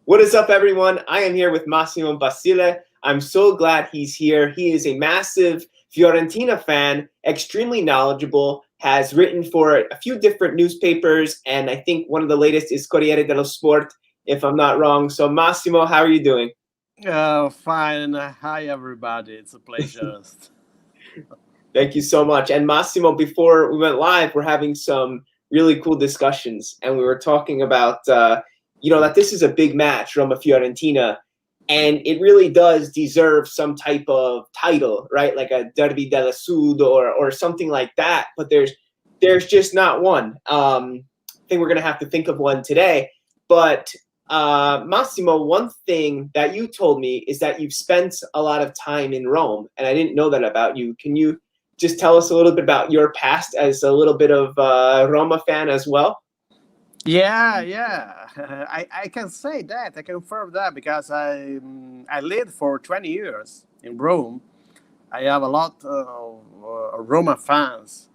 What is up, everyone? I am here with Massimo Basile. I'm so glad he's here. He is a massive Fiorentina fan, extremely knowledgeable, has written for a few different newspapers, and I think one of the latest is Corriere dello Sport, if I'm not wrong. So, Massimo, how are you doing? Fine. Hi, everybody. It's a pleasure. Thank you so much. And Massimo, before we went live, we're having some really cool discussions, and we were talking about, that this is a big match, Roma-Fiorentina, and it really does deserve some type of title, right? Like a Derby della Sud or something like that. But there's just not one. I think we're gonna have to think of one today. But Massimo, one thing that you told me is that you've spent a lot of time in Rome, and I didn't know that about you. Can you just tell us a little bit about your past as a little bit of a Roma fan as well? Yeah. I can say that. I confirm that because I lived for 20 years in Rome. I have a lot of Roma fans.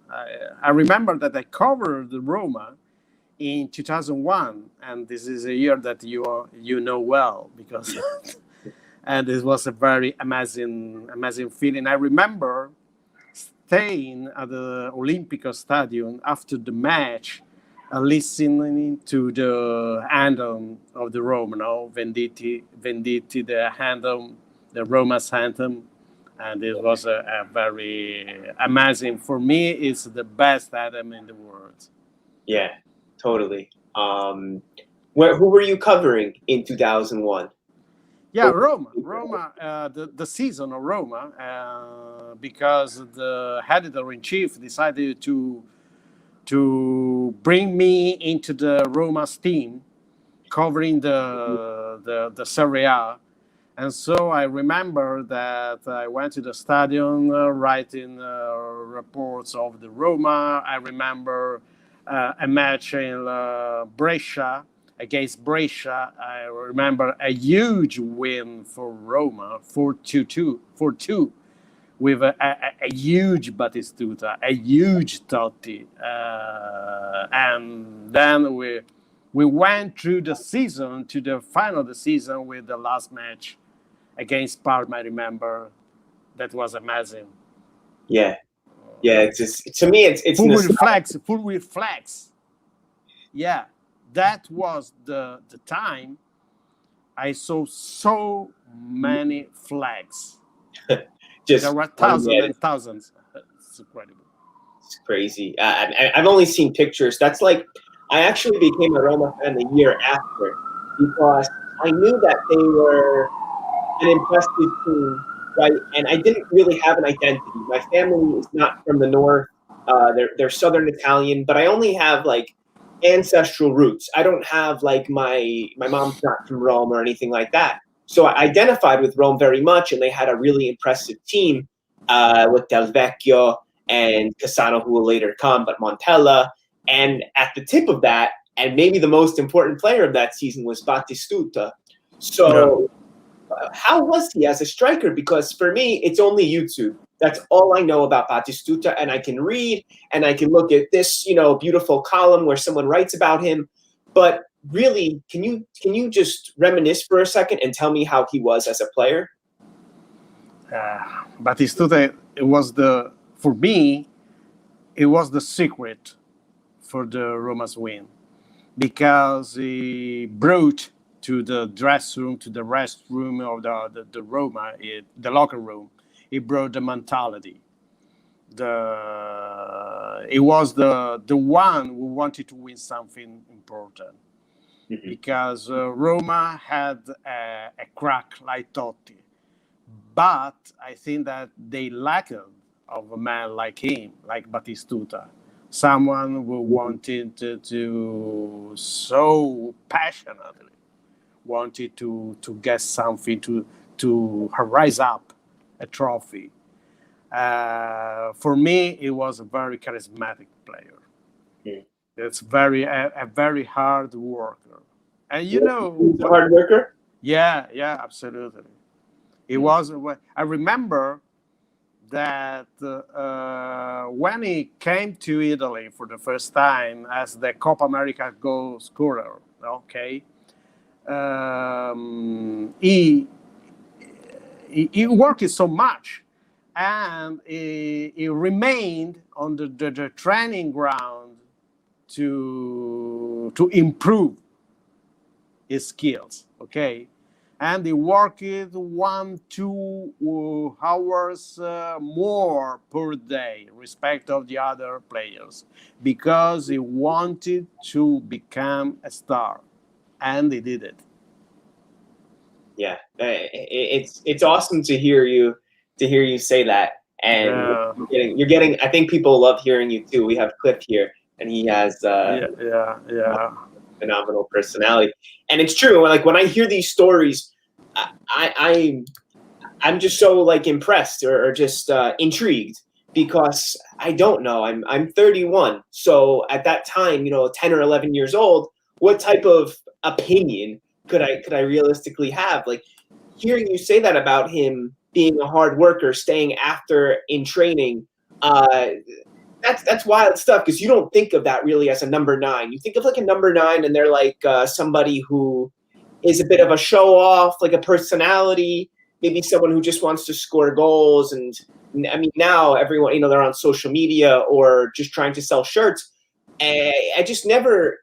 I remember that I covered the Roma in 2001, and this is a year that you know well because and it was a very amazing feeling. I remember staying at the Olimpico Stadium after the match, listening to the anthem of the Roma, Venditti, the anthem, the Roma's anthem, and it was a very amazing. For me, it's the best anthem in the world. Yeah, totally. Who were you covering in 2001? Yeah, Roma, the season of Roma, because the editor-in-chief decided to bring me into the Roma's team, covering the Serie A. And so I remember that I went to the stadium writing reports of the Roma. I remember a match in Brescia, against Brescia. I remember a huge win for Roma, 4-2, with a huge Batistuta, a huge Totti. And then we went through the season to the final of the season with the last match against Parma. I remember that was amazing. Yeah. It's just, to me, it's full with flags. Yeah, that was the time I saw so many flags. just there were thousands and thousands. It's incredible. It's crazy. I've only seen pictures. That's like, I actually became a Roma fan the year after because I knew that they were an impressive team, right? And I didn't really have an identity. My family is not from the north. They're Southern Italian, but I only have like ancestral roots. I don't have like my mom's not from Rome or anything like that. So I identified with Rome very much, and they had a really impressive team with Del Vecchio and Cassano, who will later come, but Montella. And at the tip of that, and maybe the most important player of that season was Batistuta. So how was he as a striker? Because for me, it's only YouTube. That's all I know about Batistuta, and I can read and I can look at this, beautiful column where someone writes about him. But really, can you just reminisce for a second and tell me how he was as a player? Batistuta, for me, it was the secret for the Roma's win, because he brought to the dressing room, to the restroom of the Roma, the locker room, he brought the mentality. He was the one who wanted to win something important, because Roma had a crack like Totti, but I think that they lacked of a man like him, like Batistuta, someone who wanted to so passionately wanted to get something to rise up a trophy. For me, it was a very charismatic player. It's a very hard worker, and he's a hard worker. Yeah, absolutely. It was. I remember that when he came to Italy for the first time as the Copa America goal scorer, okay, He worked so much, and he remained on the training ground to improve his skills. Okay, and he worked 1-2 hours more per day respect of the other players because he wanted to become a star, and he did it. Yeah, it's awesome to hear you say that, and you're getting. I think people love hearing you too. We have Cliff here, and he has yeah. phenomenal personality, and it's true. Like when I hear these stories, I'm just so like impressed or just intrigued because I don't know. I'm 31, so at that time, 10 or 11 years old, what type of opinion could I realistically have? Like hearing you say that about him being a hard worker, staying after in training, that's wild stuff because you don't think of that really as a number 9. You think of like a number 9, and they're like somebody who is a bit of a show off, like a personality, maybe someone who just wants to score goals. And I mean, now everyone, they're on social media or just trying to sell shirts. I just never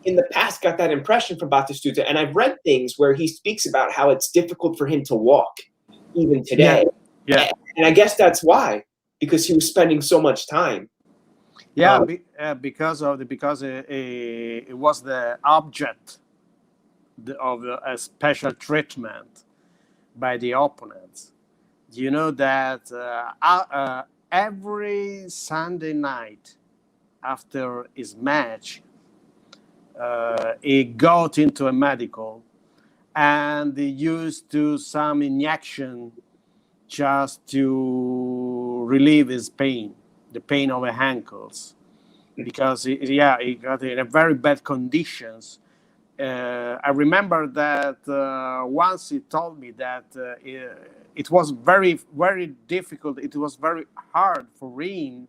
in the past got that impression from Batistuta. And I've read things where he speaks about how it's difficult for him to walk even today. Yeah. And I guess that's why, because he was spending so much time. Yeah, because it was the object of a special treatment by the opponents. You know that every Sunday night after his match, he got into a medical, and he used to some injection just to relieve his pain, the pain of the ankles, because he got in a very bad conditions. I remember that once he told me that it was very, very difficult. It was very hard for him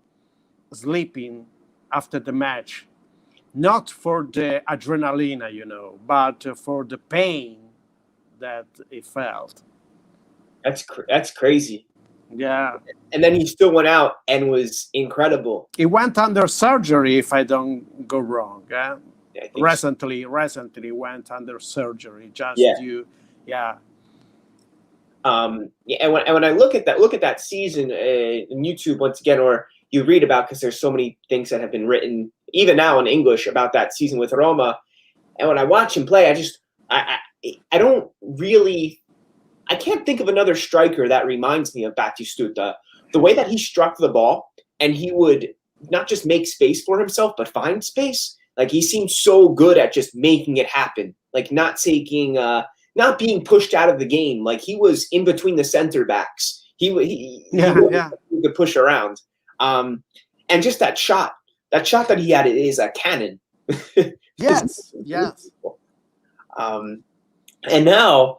sleeping after the match, not for the adrenaline, but for the pain that he felt. That's crazy. Yeah. And then he still went out and was incredible. He went under surgery, if I don't go wrong. Yeah. Recently went under surgery And when I look at that season in YouTube once again, or you read about, because there's so many things that have been written even now in English about that season with Roma, and when I watch him play, I don't really, I can't think of another striker that reminds me of Batistuta. The way that he struck the ball, and he would not just make space for himself, but find space. Like he seemed so good at just making it happen, like not taking, not being pushed out of the game. Like he was in between the center backs. He could push around. And just that shot that he had is a cannon. Yes. And now,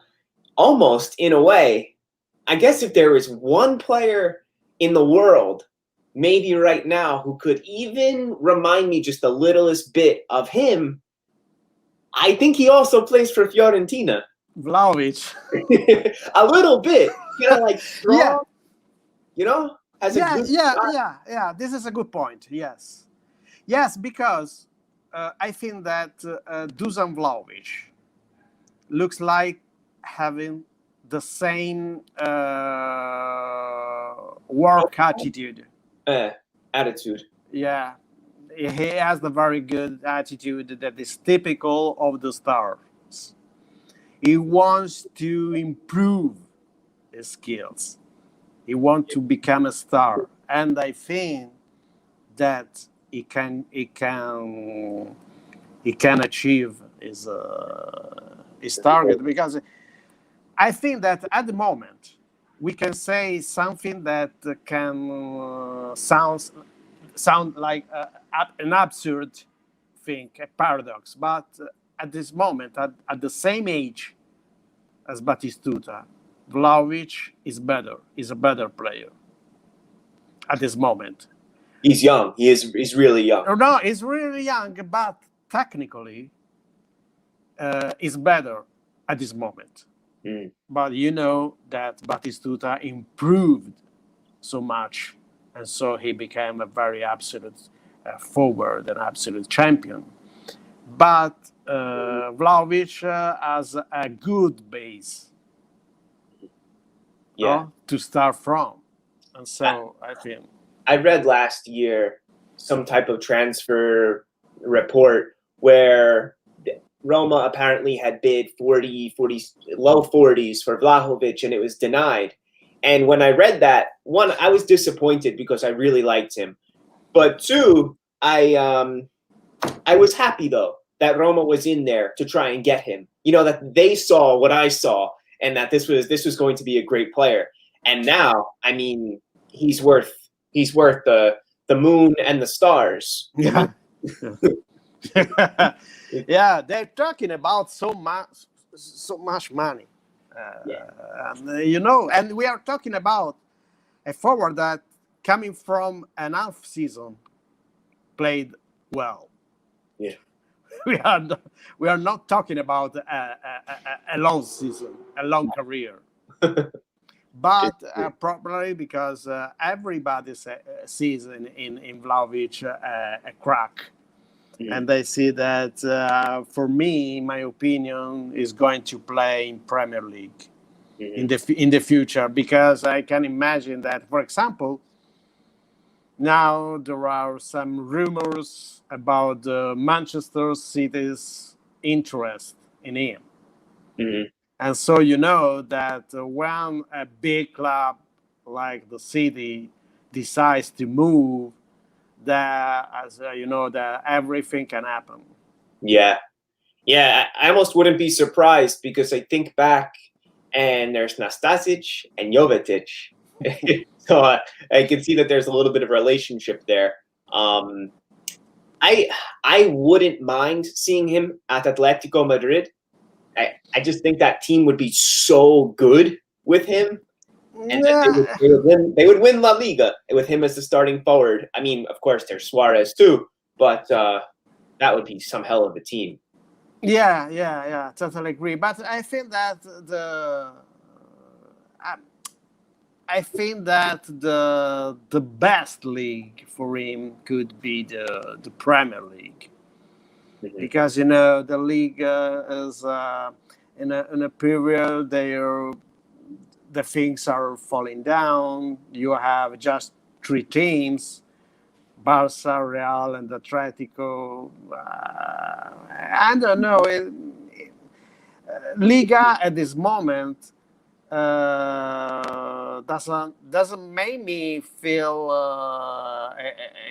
almost in a way, I guess if there is one player in the world, maybe right now, who could even remind me just the littlest bit of him, I think he also plays for Fiorentina. Vlahovic. A little bit, like strong, has a good yeah. This is a good point. Yes, because I think that Dusan Vlahovic looks like having the same work attitude. Attitude. Yeah, he has the very good attitude that is typical of the stars. He wants to improve his skills. He wants to become a star, and I think that he can achieve his target, because I think that at the moment we can say something that can sound like an absurd thing, a paradox, but at this moment, at the same age as Batistuta, Vlahovic is a better player at this moment. He's young. He's really young. No, he's really young, but technically, is better at this moment. Mm. But you know that Batistuta improved so much, and so he became a very absolute forward, an absolute champion. But Vlahovic has a good base, Yeah. no, to start from, and so I think. I read last year some type of transfer report where Roma apparently had bid 40, low 40s for Vlahovic, and it was denied. And when I read that, one, I was disappointed because I really liked him. But two, I was happy though that Roma was in there to try and get him. You know, that they saw what I saw and that this was going to be a great player. And now, I mean, he's worth the moon and the stars. Yeah. Yeah, they're talking about so much money. And we are talking about a forward that coming from an half season played well. Yeah. We are not talking about a long season, a long career. But probably because everybody sees in Vlahovic a crack. Mm-hmm. And they see that, for me, in my opinion, is going to play in Premier League in the future, because I can imagine that, for example, now there are some rumors about Manchester City's interest in him. Mm-hmm. And so you know that when a big club like the City decides to move, that, as you know, that everything can happen. Yeah. I almost wouldn't be surprised, because I think back and there's Nastasic and Jovetic. So I can see that there's a little bit of a relationship there. I wouldn't mind seeing him at Atletico Madrid. I just think that team would be so good with him. And they would win La Liga with him as the starting forward. I mean, of course, there's Suarez too, but that would be some hell of a team. Yeah, totally agree. But I think that the best league for him could be the Premier League, because you know the league is in a period the things are falling down. You have just 3 teams: Barca, Real, and Atletico. I don't know. Liga at this moment doesn't make me feel a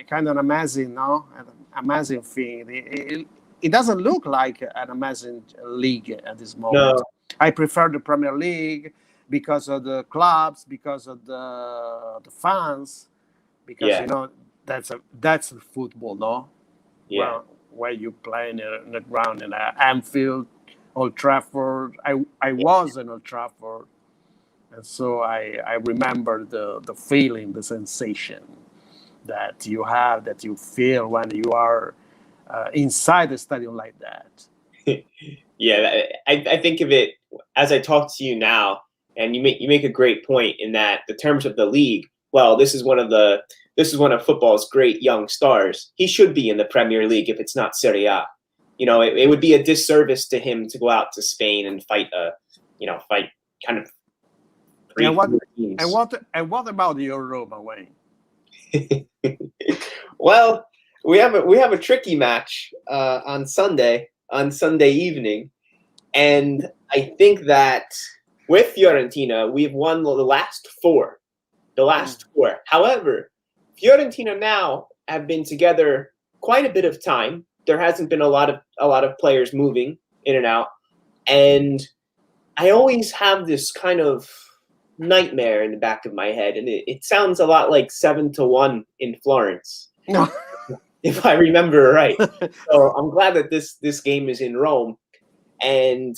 kind of amazing, no, an amazing thing. It doesn't look like an amazing league at this moment. No. I prefer the Premier League because of the clubs, because of the fans, because you know that's football, no? Yeah. Where you play in the ground in Anfield, Old Trafford. I was in Old Trafford, and so I remember the feeling, the sensation that you have, that you feel when you are inside the stadium like that. Yeah, I think of it as I talk to you now, and you make a great point in that the terms of the league. Well, this is one of football's great young stars. He should be in the Premier League if it's not Serie A. You know, it would be a disservice to him to go out to Spain and fight kind of. And what about your Roma, Wayne? Well, we have a tricky match on Sunday evening, and I think that with Fiorentina we've won the last four. However, Fiorentina now have been together quite a bit of time. There hasn't been a lot of players moving in and out, and I always have this kind of nightmare in the back of my head, and it sounds a lot like 7-1 in Florence. If I remember right. So I'm glad that this game is in Rome, and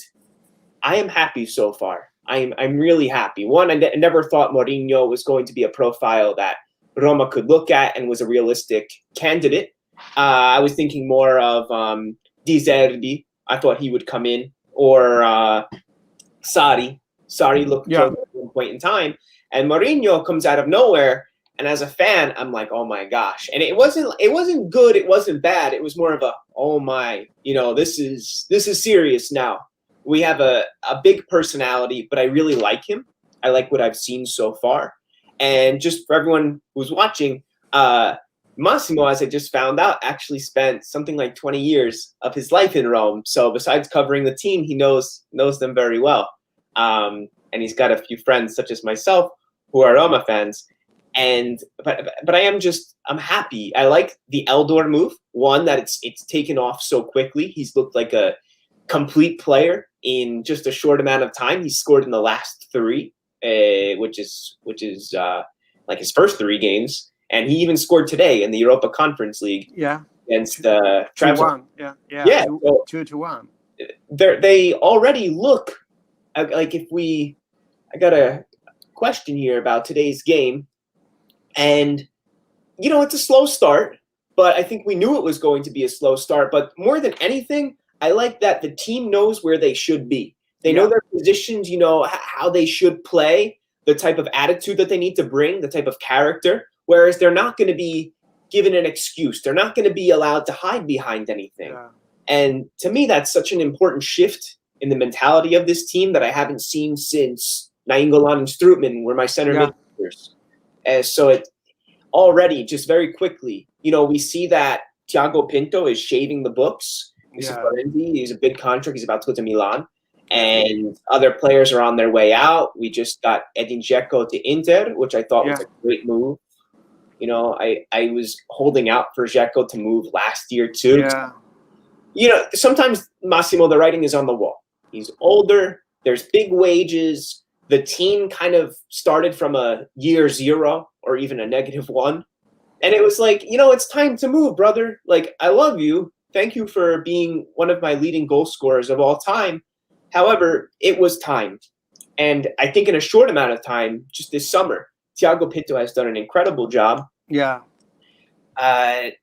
I am happy so far. I'm really happy. One, I never thought Mourinho was going to be a profile that Roma could look at and was a realistic candidate. I was thinking more of De Zerbi, I thought he would come in, or Sarri. Sarri looked Yeah. good at one point in time, and Mourinho comes out of nowhere. And as a fan, I'm like, oh my gosh! And it wasn't good. It wasn't bad. It was more of a, oh my, this is serious now. We have a big personality, but I really like him. I like what I've seen so far. And just for everyone who's watching, Massimo, as I just found out, actually spent something like 20 years of his life in Rome. So besides covering the team, he knows them very well. And he's got a few friends, such as myself, who are Roma fans. But I'm happy. I like the Eldor move. One, that it's taken off so quickly. He's looked like a complete player in just a short amount of time. He scored in the last 3, which is like his first 3 games, and he even scored today in the Europa Conference League. Yeah. Against Trabzonspor. 2-1. Yeah. 2-1. They already look like I got a question here about today's game. And, it's a slow start, but I think we knew it was going to be a slow start. But more than anything, I like that the team knows where they should be. They know their positions, how they should play, the type of attitude that they need to bring, the type of character, whereas they're not going to be given an excuse. They're not going to be allowed to hide behind anything. Yeah. And to me, that's such an important shift in the mentality of this team that I haven't seen since Nainggolan and Strootman were my center midfielders. So it already, just very quickly, we see that Thiago Pinto is shaving the books. He's a big contract. He's about to go to Milan. And other players are on their way out. We just got Edin Dzeko to Inter, which I thought was a great move. I was holding out for Dzeko to move last year too. Yeah. Sometimes, Massimo, the writing is on the wall. He's older. There's big wages. The team kind of started from a year 0 or even a -1. And it was like, it's time to move, brother. Like, I love you. Thank you for being one of my leading goal scorers of all time. However, it was time. And I think in a short amount of time, just this summer, Thiago Pinto has done an incredible job. Yeah. And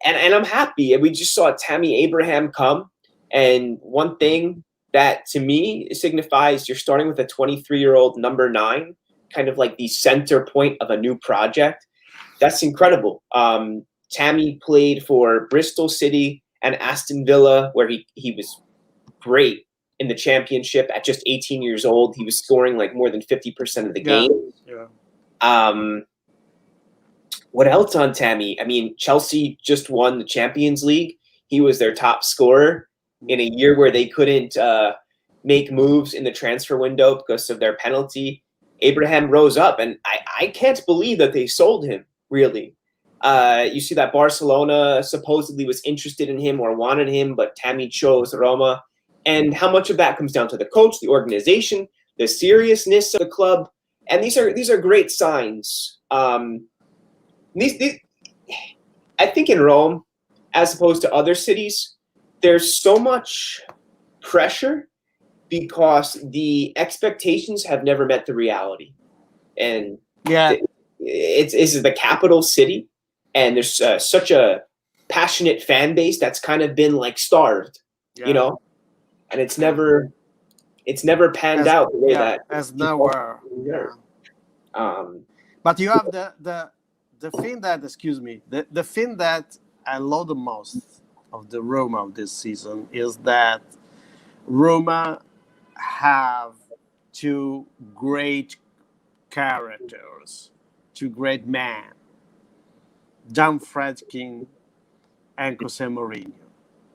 I'm happy. And we just saw Tammy Abraham come. And one thing that to me signifies you're starting with a 23-year-old number 9, kind of like the center point of a new project. That's incredible. Tammy played for Bristol City and Aston Villa, where he was great in the championship at just 18 years old. He was scoring like more than 50% of the game. Yeah. What else on Tammy? I mean, Chelsea just won the Champions League. He was their top scorer in a year where they couldn't make moves in the transfer window because of their penalty. Abraham rose up, and I can't believe that they sold him, really. You see that Barcelona supposedly was interested in him or wanted him, but Tammy chose Roma. And how much of that comes down to the coach, the organization, the seriousness of the club. And these are great signs. These I think in Rome, as opposed to other cities, there's so much pressure because the expectations have never met the reality. And it's the capital city, and there's such a passionate fan base that's kind of been like starved, and it's never panned out the way that as nowhere. But you have the thing that the thing that I love the most of the Roma of this season is that Roma have 2 great characters, 2 great men, Dan Fredkin and Jose Mourinho.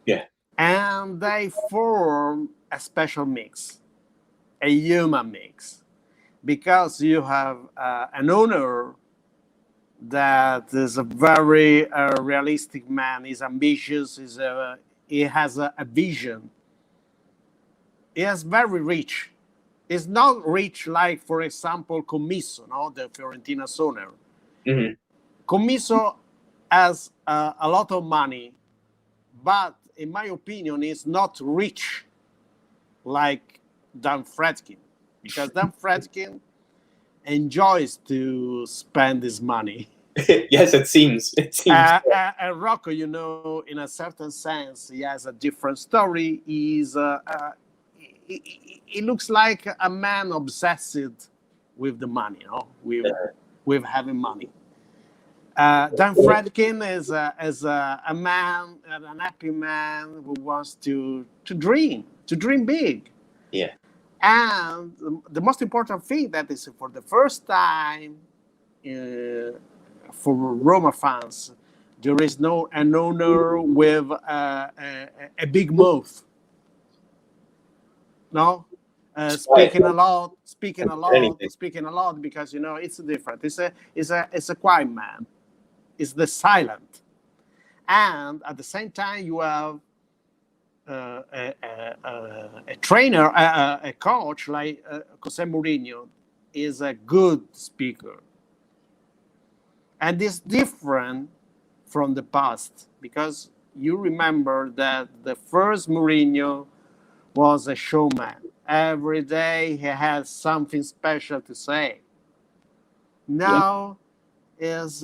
Yeah. And they form a special mix, a human mix, because you have an owner that is a very realistic man. He's ambitious. He has a vision. He is very rich. He's not rich like, for example, Commisso, the Fiorentina's owner. Mm-hmm. Commisso has a lot of money, but in my opinion, is not rich like Dan Fredkin, because Dan Fredkin enjoys to spend his money. Yes, it seems. It seems. Rocco, in a certain sense, he has a different story. He looks like a man obsessed with the money, with having money. Dan Fredkin is a man, an happy man who wants to dream big. Yeah. And the most important thing that is for the first time for Roma fans, there is an owner with a big mouth. No, speaking a lot, because it's different. It's a quiet man. It's the silent, and at the same time you have a trainer, a coach like Jose Mourinho is a good speaker, and it's different from the past because you remember that the first Mourinho was a showman. Every day he had something special to say. Now it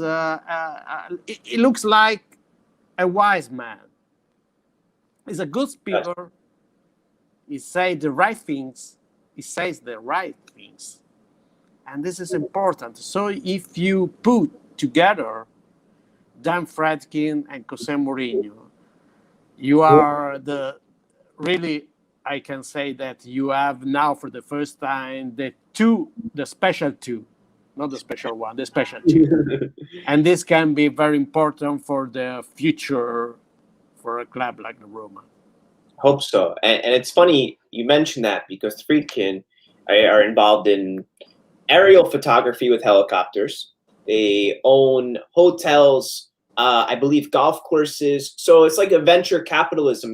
looks like a wise man. He's a good speaker. He says the right things. And this is important. So if you put together Dan Fredkin and Jose Mourinho, you are I can say that you have now for the first time the special two, not the special one, the special two. And this can be very important for the future for a club like the Roma. Hope so. And it's funny you mentioned that because Friedkin are involved in aerial photography with helicopters. They own hotels, I believe golf courses. So it's like a venture capitalism,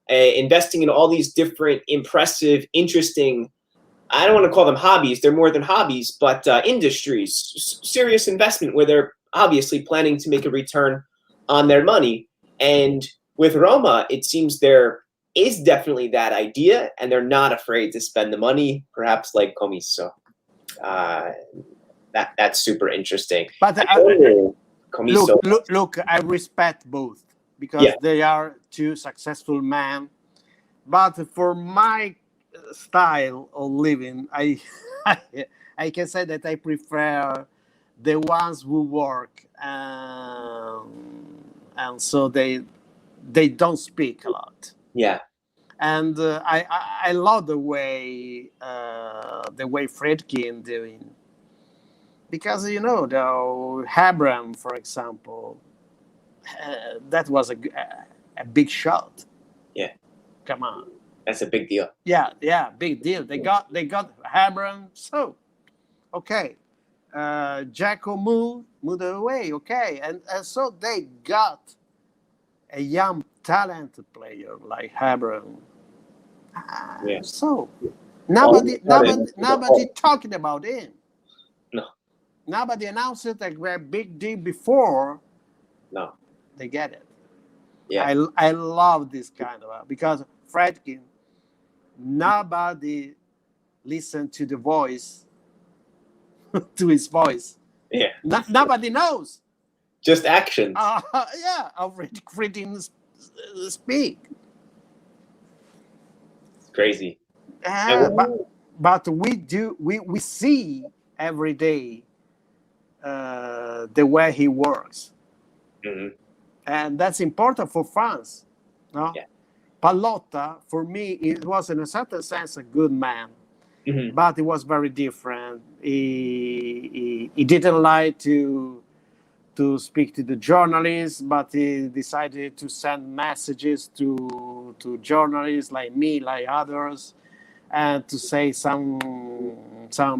investing in all these different impressive, interesting, I don't want to call them hobbies. They're more than hobbies, but industries, serious investment where they're obviously planning to make a return on their money. And with Roma, it seems there is definitely that idea, and they're not afraid to spend the money, perhaps like Commisso. That's super interesting. But look, I respect both because they are two successful men. But for my style of living, I can say that I prefer the ones who work, and so they don't speak a lot. Yeah. And I love the way Fredkin doing, because the Abraham, for example, that was a big shot. Yeah. Come on. That's a big deal. Yeah, big deal. They got Abraham. So, okay, Jacko moved away. Okay, and so they got a young, talented player like Abraham. Yeah. So nobody talking about him. No. Nobody announced it like a big deal before. No. They get it. Yeah. I love this kind of because Fredkin, nobody listened to the voice, to his voice. Yeah. Nobody knows. Just actions. Of Fredkin speak. It's crazy. But we see every day the way he works. Mm-hmm. And that's important for fans. No? Yeah. Pallotta, for me, it was in a certain sense a good man, but it was very different. He didn't like to speak to the journalists, but he decided to send messages to journalists like me, like others, and to say some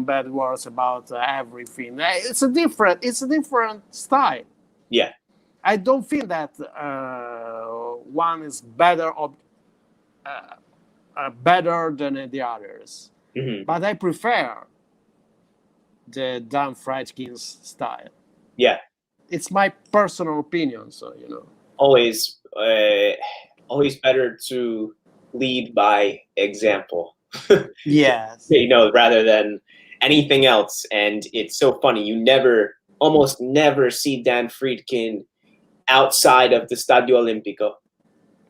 bad words about everything. It's a different style. Yeah. I don't feel that one is better than the others, but I prefer the Dan Fredkin's style. Yeah, it's my personal opinion. So always better to lead by example. Yes. Rather than anything else. And it's so funny. You never almost never see Dan Friedkin outside of the Stadio Olimpico.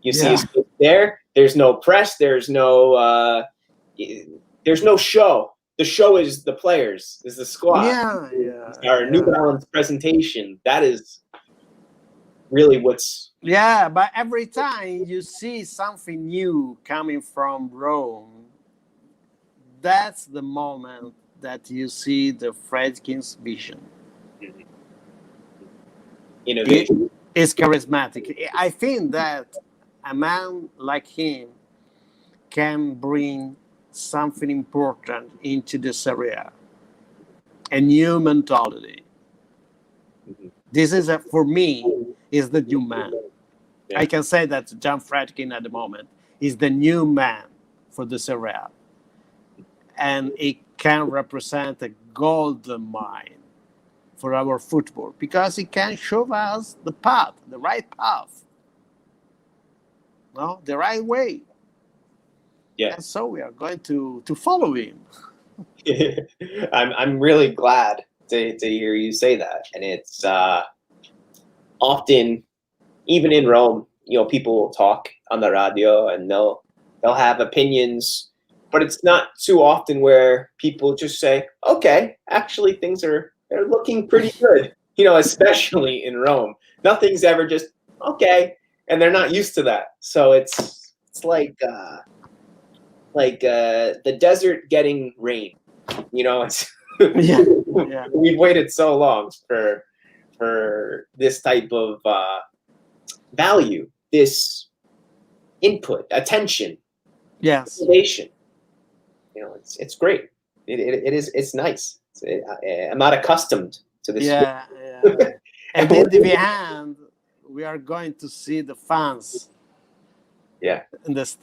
You see his face there. There's no press. There's no show. The show is the players, is the squad. It's our New Balance presentation. That is really what's... Yeah, but every time you see something new coming from Rome, that's the moment that you see the Friedkin's vision. Innovation. It's charismatic. I think that a man like him can bring something important into the Serie A, a new mentality. This is, for me, is the new man. I can say that Jan Friedkin at the moment is the new man for the Serie A. And it can represent a golden mine for our football because it can show us the path, the right path, no, the right way. Yeah. And so we are going to follow him. I'm really glad to hear you say that. And it's often, even in Rome, people will talk on the radio and they'll have opinions, but it's not too often where people just say, okay, actually they're looking pretty good, especially in Rome. Nothing's ever just, okay, and they're not used to that. So it's like the desert getting rain. It's we've waited so long for this type of value, this input, attention, motivation. It's great. It's nice. I'm not accustomed to this. And in the end, we are going to see the fans.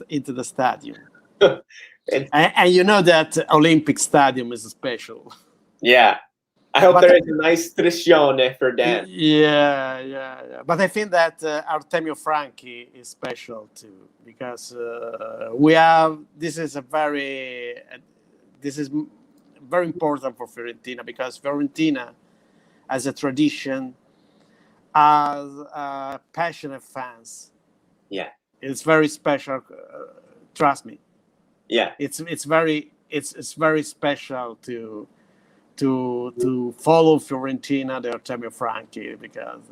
Into the stadium. and you know that Olympic Stadium is special. Yeah. I hope there is a nice tradizione for Dan. Yeah. But I think that Artemio Franchi is special too, because this is very important for Fiorentina, because Fiorentina has a tradition, as passionate fans. Yeah. It's very special. Trust me. Yeah. It's very special to follow Fiorentina, the Artemio Franchi, because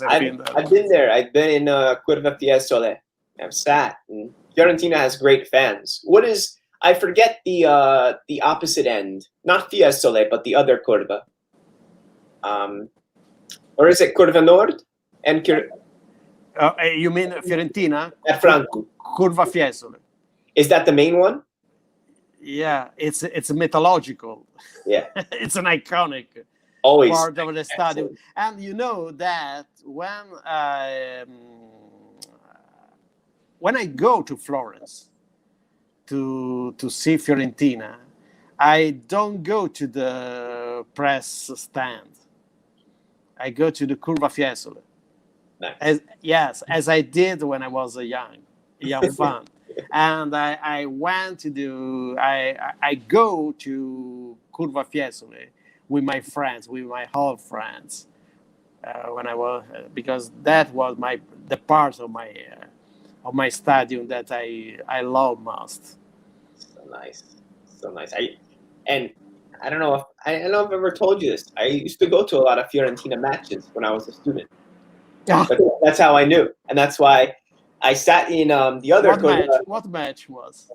I've been there. I've been in Curva Fiesole. I've sat. And Fiorentina has great fans. I forget the opposite end, not Fiesole, but the other Curva. Or is it Curva Nord and you mean Fiorentina? At Franco. Curva Fiesole. Is that the main one? Yeah, it's mythological. Yeah. It's an iconic part of the stadium. Excellent. And you know that when I go to Florence to see Fiorentina, I don't go to the press stand. I go to the Curva Fiesole. Nice. As I did when I was a young fan. And I went to I go to Curva Fiesole with my friends, with my whole friends, when I was, because that was the part of my stadium that I love most. So nice. I don't know if I've ever told you this. I used to go to a lot of Fiorentina matches when I was a student. But that's how I knew, and that's why I sat in the other. What match was?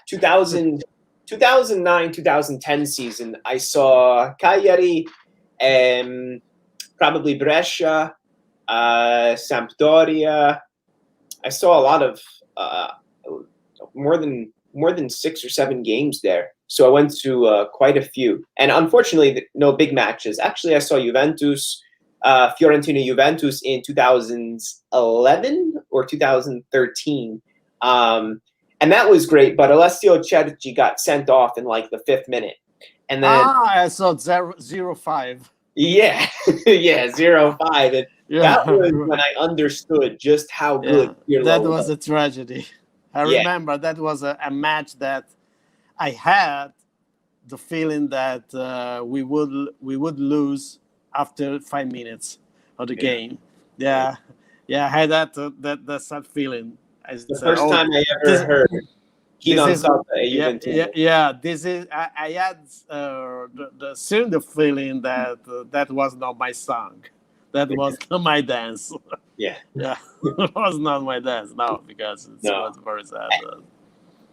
2009, 2010 season. I saw Cagliari, probably Brescia, Sampdoria. I saw a lot of more than 6 or 7 games there. So I went to quite a few, and unfortunately, no big matches. Actually, I saw Juventus. Fiorentina Juventus in 2011 or 2013. And that was great, but Alessio Cerci got sent off in like the 5th minute. And then I saw 0-5. Yeah, 0-5. And that was when I understood just how good that was a tragedy. I remember that was a match that I had the feeling that we would lose after 5 minutes of the game. Yeah, I had that sad feeling. I The said, first "Oh, time I this ever heard this Kidan is Salta e Juventino. This is I had the feeling that that was not my song, that was not my dance." Yeah. Yeah, it was not my dance. No, because it No. was very sad.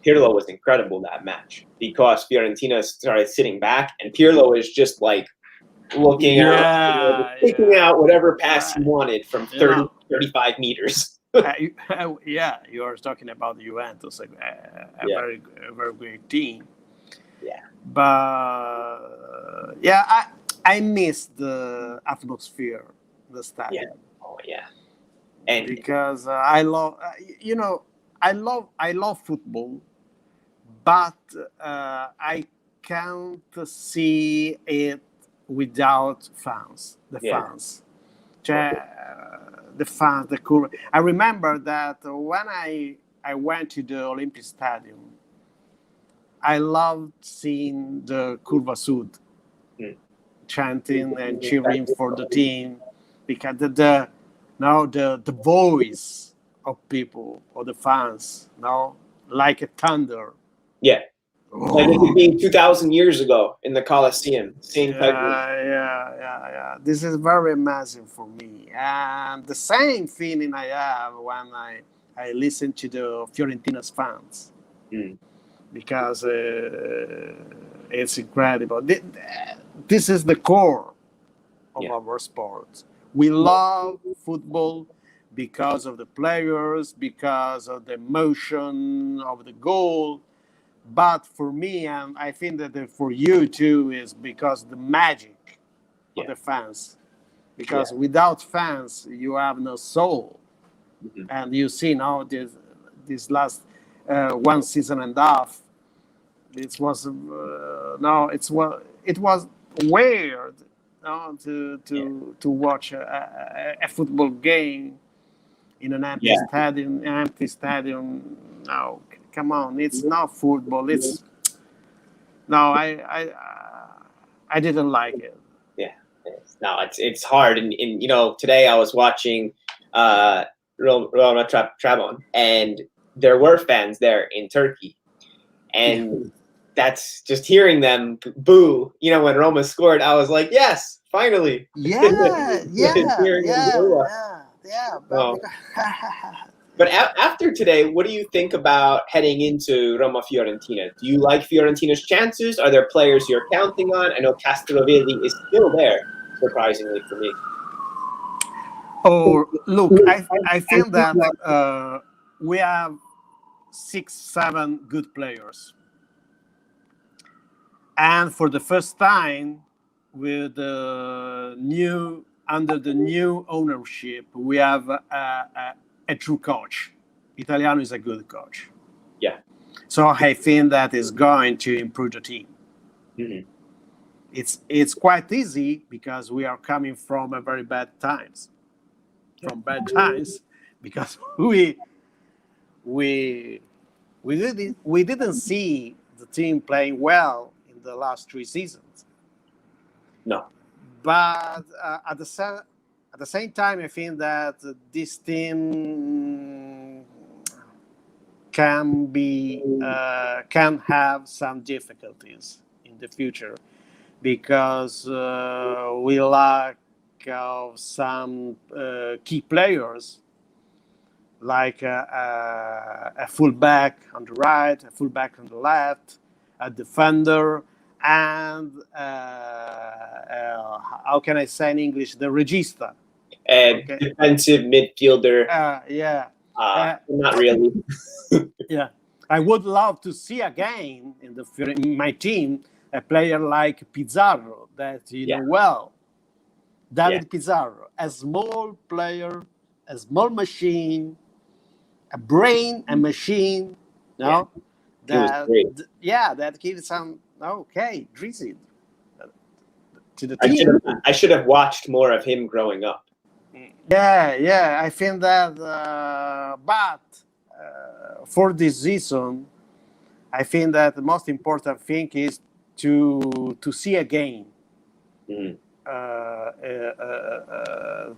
Pirlo was incredible that match because Fiorentina started sitting back and Pirlo is just like looking out, picking out whatever pass he wanted from 30, 35 meters. Yeah, you are talking about Juventus, a very great team. Yeah. But I miss the atmosphere, the stadium. Yeah. Oh yeah. And because I love, I love football, but I can't see it without fans. The fans. The fans, the curve. I remember that when I went to the Olympic Stadium, I loved seeing the Curva Sud chanting and cheering for the team, because the voice of people, or the fans, like a thunder. Yeah. Like it could be 2,000 years ago in the Colosseum. Same type of... Yeah. This is very amazing for me. And the same feeling I have when I listen to the Fiorentina's fans. Because it's incredible. This is the core of our sport. We love football because of the players, because of the emotion of the goal. But for me, and I think that for you too, is because the magic of the fans. Because without fans, you have no soul. And you see now this last 1 season and a half, it was weird to watch a football game in an empty stadium. No, come on, it's not football. It's I didn't like it. Yeah, no, it's hard, and today I was watching Roma-Trabzon, and there were fans there in Turkey, and that's just hearing them boo. When Roma scored, I was like, yes, finally. But after today, what do you think about heading into Roma-Fiorentina? Do you like Fiorentina's chances? Are there players you're counting on? I know Castrovilli is still there, surprisingly for me. Oh, look, I feel that we have 6-7 good players. And for the first time, with under the new ownership, we have a true coach. Italiano is a good coach. Yeah. So I think that is going to improve the team. It's quite easy because we are coming from a very bad times. Because we didn't see the team playing well in the last 3 seasons. No. But at the same time, I think that this team can have some difficulties in the future, because we lack of some key players, like a fullback on the right, a fullback on the left, a defender, and how can I say in English, the regista. Defensive midfielder. Not really. Yeah, I would love to see again in my team a player like Pizarro, that know well. David Pizarro, a small player, a small machine, a brain, a machine. That gives some drizzy to the team. I should have watched more of him growing up. Yeah, I think that, but for this season, I think that the most important thing is to see again. Mhm.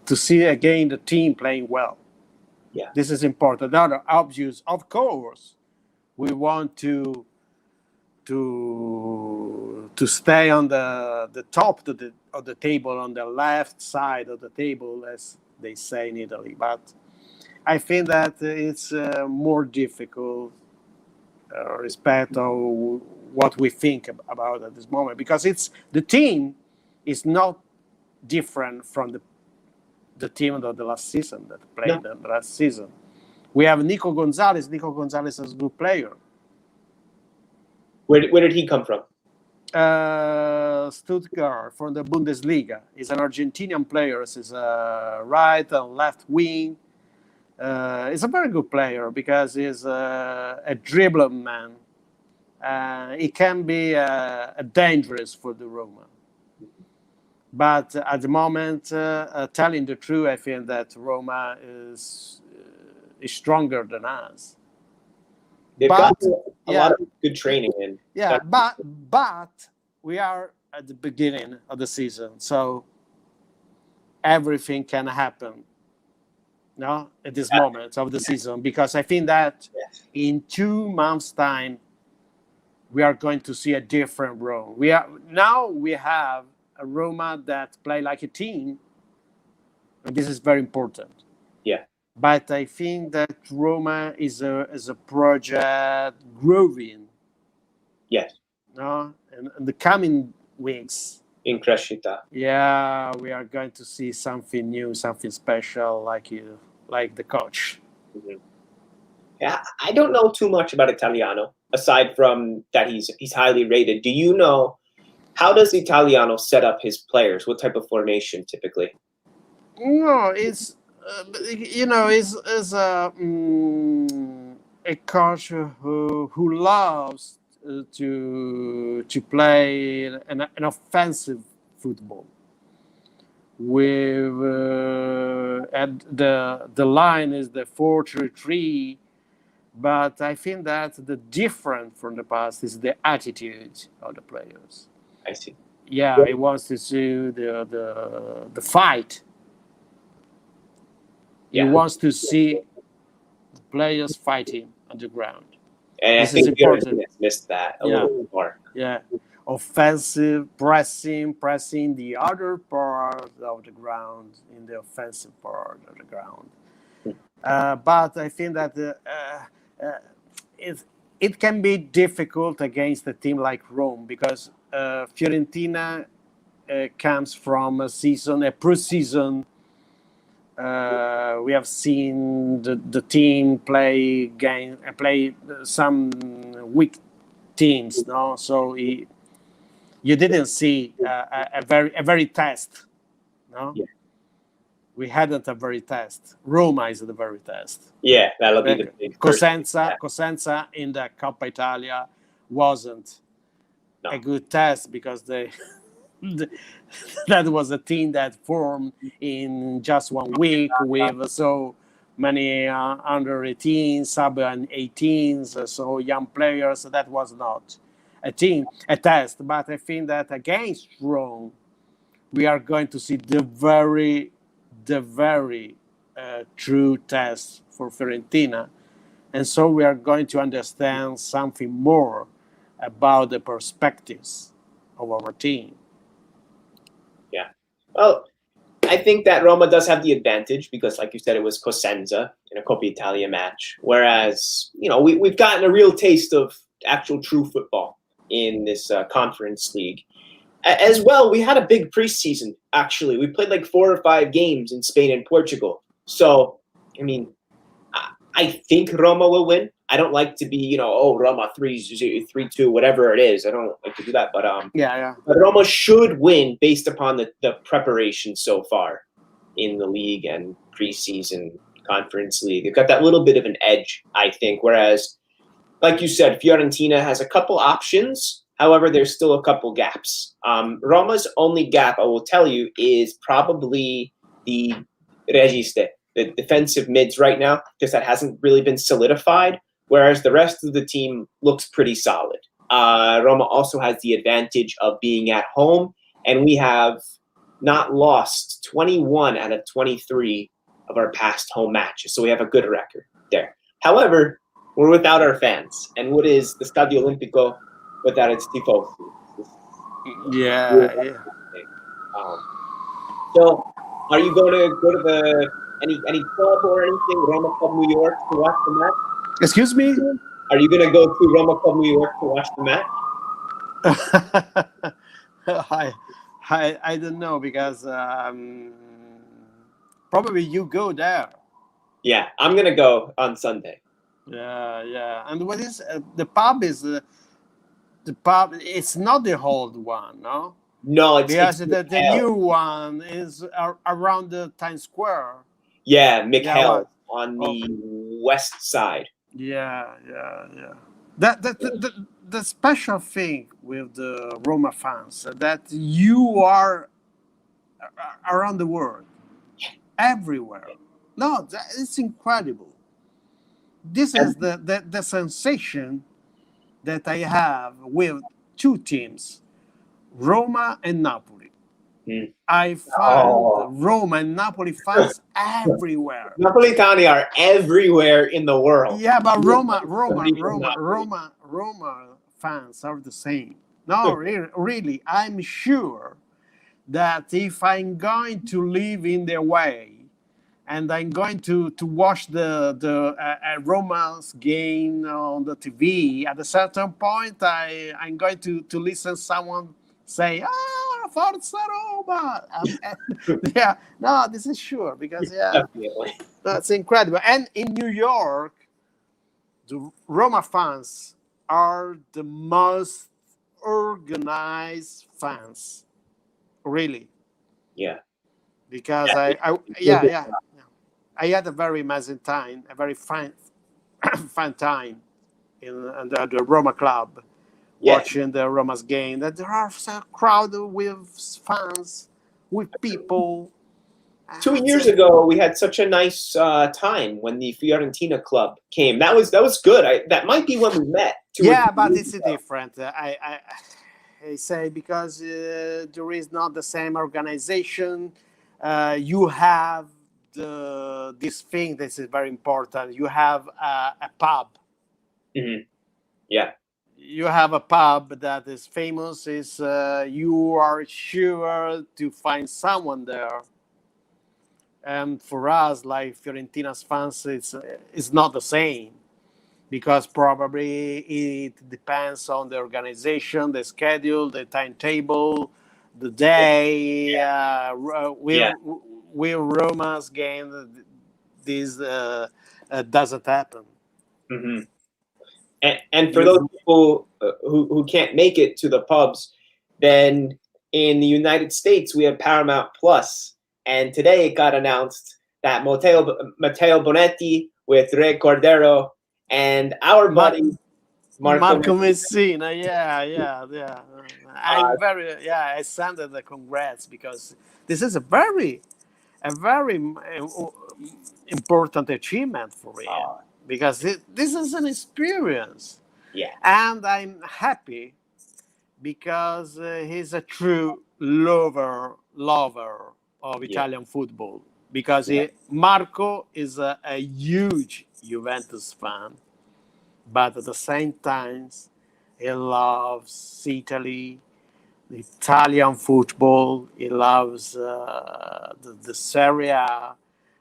To see again the team playing well. Yeah. This is important. Now, obvious, of course, we want to stay on the top of the table, on the left side of the table, as they say in Italy. But I think that it's more difficult respect of what we think about at this moment, because it's the team is not different from the team of the last season that played the last season. We have Nico Gonzalez. Nico Gonzalez is a good player. Where did he come from? Stuttgart, from the Bundesliga. He's an Argentinian player. He's a right and left wing. He's a very good player because he's a dribbling man. He can be dangerous for the Roma. But at the moment, telling the truth, I think that Roma is stronger than us. They've got a lot of good training in. Yeah, but we are at the beginning of the season, so everything can happen. No, at this moment of the season, because I think that in 2 months' time, we are going to see a different Roma. We have a Roma that play like a team, and this is very important. Yeah. But I think that Roma is a project growing. Yes. No, and in the coming weeks. In crescita. Yeah, we are going to see something new, something special, like the coach. Mm-hmm. Yeah, I don't know too much about Italiano aside from that he's highly rated. Do you know how does Italiano set up his players? What type of formation typically? No, it's is a coach who loves to play an offensive football. With and the line is the 4-3-3, but I think that the different from the past is the attitude of the players. I see. Yeah, he wants to see the fight. He wants to see the players fighting on the ground. And this I think important. Missed that a little more. Yeah, offensive pressing the other part of the ground in the offensive part of the ground. But I think that it can be difficult against a team like Rome, because Fiorentina comes from a pre-season. We have seen the team play some weak teams, no. So you didn't see a very test, no. Yeah. We hadn't a very test. Roma is the very test. Yeah, that'll be the big Cosenza in the Coppa Italia wasn't a good test, because that was a team that formed in just 1 week with so many under 18s, sub 18s, so young players. So that was not a test. But I think that against Rome, we are going to see the very true test for Fiorentina, and so we are going to understand something more about the perspectives of our team. Yeah. Well, I think that Roma does have the advantage because, like you said, it was Cosenza in a Coppa Italia match. Whereas, we've gotten a real taste of actual true football in this Conference League. As well, we had a big preseason, actually. We played like 4 or 5 games in Spain and Portugal. So, I mean, I think Roma will win. I don't like to be, Roma 3-2, whatever it is. I don't like to do that. But But Roma should win based upon the preparation so far in the league and preseason Conference League. They've got that little bit of an edge, I think. Whereas, like you said, Fiorentina has a couple options. However, there's still a couple gaps. Roma's only gap, I will tell you, is probably the registe, the defensive mids right now, because that hasn't really been solidified, whereas the rest of the team looks pretty solid. Roma also has the advantage of being at home, and we have not lost 21 out of 23 of our past home matches, so we have a good record there. However, we're without our fans, and what is the Stadio Olimpico without its tifosi? Yeah. Um, so, are you going to go to the any club or anything, Roma Club New York, to watch the match? Excuse me? Are you going to go to Roma Club New York to watch the match? I don't know, because probably you go there. Yeah, I'm going to go on Sunday. Yeah. And what is the pub? Is the pub? It's not the old one, no? No, it's Because the Mikhail. new one is around the Times Square. Yeah, Mikhail what? on the west side. Yeah. The special thing with the Roma fans that you are around the world, everywhere. No, it's incredible. This is the sensation that I have with two teams, Roma and Napoli. I find Roma and Napoli fans everywhere. Napolitani are everywhere in the world. Yeah, but Roma fans are the same. No, really, I'm sure that if I'm going to live in their way and I'm going to watch the Roma's game on the TV, at a certain point I'm going to listen someone say, Forza Roma. Yeah, no, this is sure, because Definitely. that's incredible. And in New York, the Roma fans are the most organized fans, really. Yeah. Because I had a very amazing time, a very fun time in the Roma club, watching the Roma's game. That there are a crowd with fans, with people. 2 years ago, we had such a nice time when the Fiorentina club came. That was good. That might be when we met. But it's different. I say, because there is not the same organization. You have this thing that is very important. You have a pub. Mm-hmm. Yeah. You have a pub that is famous. You are sure to find someone there. And for us, like Fiorentina's fans, it's not the same, because probably it depends on the organization, the schedule, the timetable, the day. With Roma's game, this doesn't happen. Mm-hmm. And for those people who can't make it to the pubs, then in the United States we have Paramount Plus. And today it got announced that Matteo Bonetti with Ray Cordero and our buddy Marco Messina. I sent the congrats, because this is a very important achievement for him, because this is an experience. Yeah. And I'm happy, because he's a true lover of Italian football, because Marco is a huge Juventus fan, but at the same time he loves Italy, the Italian football. He loves the Serie A,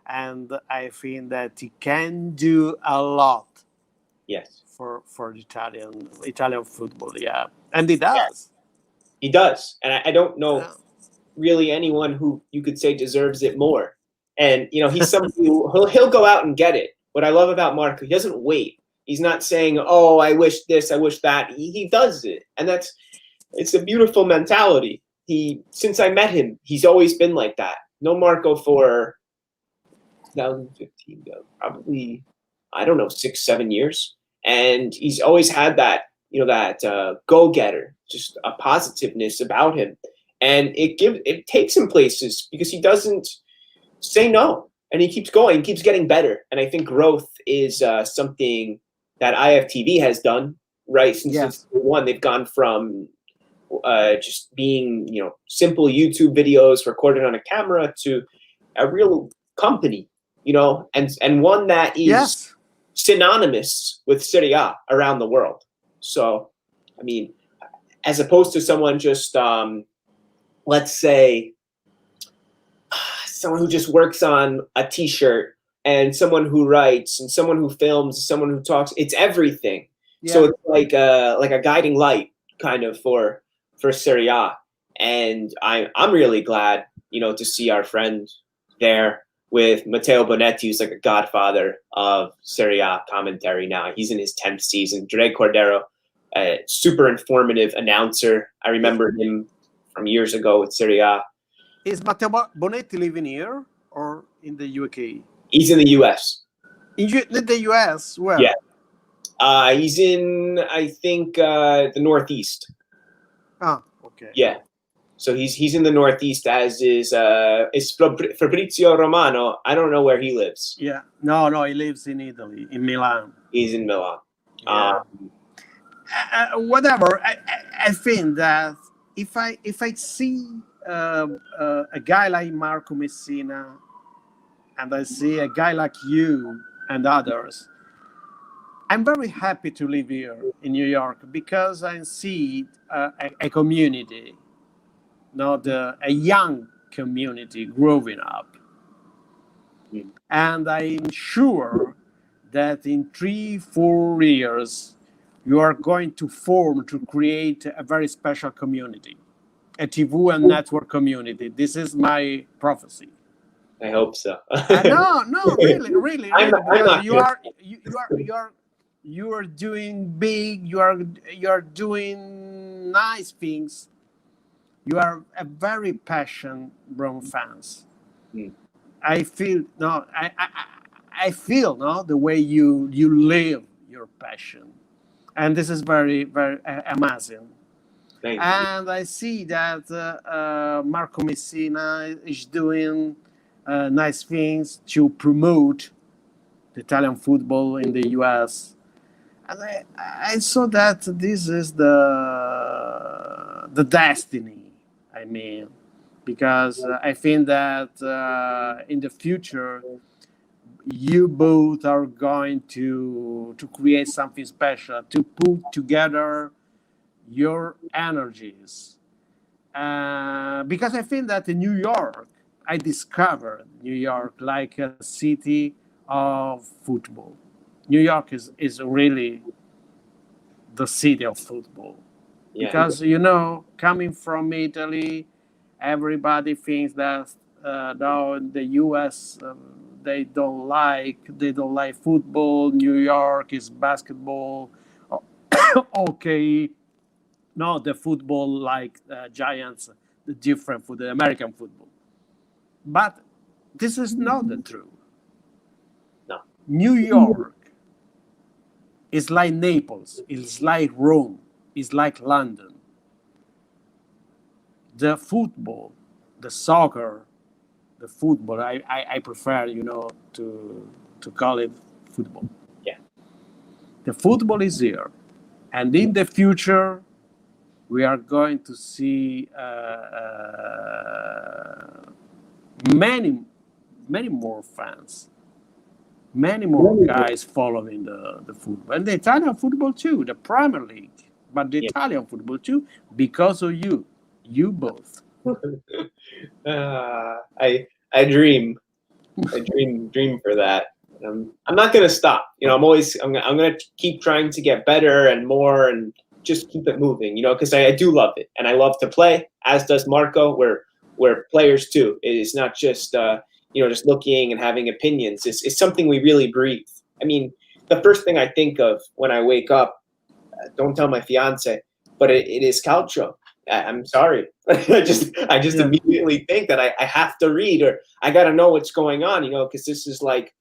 and I think that he can do a lot. Yes. For Italian football, and he does. He does, and I don't know really anyone who you could say deserves it more. And he's somebody who he'll go out and get it. What I love about Marco, he doesn't wait. He's not saying, "Oh, I wish this, I wish that." He does it, and it's a beautiful mentality. Since I met him, he's always been like that. No Marco for 2015, probably, I don't know, 6-7 years. And he's always had that, that go-getter, just a positiveness about him. And it takes him places, because he doesn't say no, and he keeps going, keeps getting better. And I think growth is something that IFTV has done, right, since its one. They've gone from just being, simple YouTube videos recorded on a camera to a real company, and one that is Yes. synonymous with Serie A around the world. So, I mean, as opposed to someone just, let's say, someone who just works on a T-shirt, and someone who writes, and someone who films, someone who talks. It's everything. Yeah. So it's like a guiding light kind of for Serie A. And I'm really glad, to see our friend there with Matteo Bonetti, who's like a godfather of Serie A commentary now. He's in his 10th season. Dre Cordero, a super informative announcer. I remember him from years ago with Serie A. Is Matteo Bonetti living here or in the UK? He's in the US. In the US? Where? Yeah. He's in, I think, the Northeast. Ah, okay. Yeah. So he's in the Northeast, as is Fabrizio Romano. I don't know where he lives. Yeah. No, he lives in Italy, in Milan. He's in Milan. Yeah. Whatever. I think that if I see a guy like Marco Messina, and I see a guy like you and others, I'm very happy to live here in New York, because I see a community, not a young community growing up. And I'm sure that in 3-4 years, you are going to create a very special community, a TV and network community. This is my prophecy. I hope so. No, really. I'm not You are doing big. You are doing nice things. You are a very passionate Rome fans. I feel I feel the way you live your passion, and this is very amazing. Thank you. And I see that Marco Messina is doing nice things to promote the Italian football in the US. And I saw that this is the destiny, I mean, because I think that in the future, you both are going to create something special, to put together your energies. Because I think that in New York, I discovered New York like a city of football. New York is really the city of football. Yeah. Because, coming from Italy, everybody thinks that now in the US, they don't like football. New York is basketball. Okay. No, the football like Giants, the different for the American football. But this is not the truth. No. New York is like Naples, it's like Rome, it's like London. The football, the soccer, the football, I prefer, to call it football. Yeah. The football is here. And in the future, we are going to see many more fans, many more guys following the football. And the Italian football too, the Premier League, but the Italian football too, because of you both. I dream for that. I'm not going to stop. I'm going to keep trying to get better and more, and just keep it moving, because I do love it, and I love to play, as does Marco. We're players too. It's not just just looking and having opinions. It's something we really breathe. I mean, the first thing I think of when I wake up, don't tell my fiance, but it is calcio. I'm sorry. I just immediately think that I have to read, or I got to know what's going on, because this is like,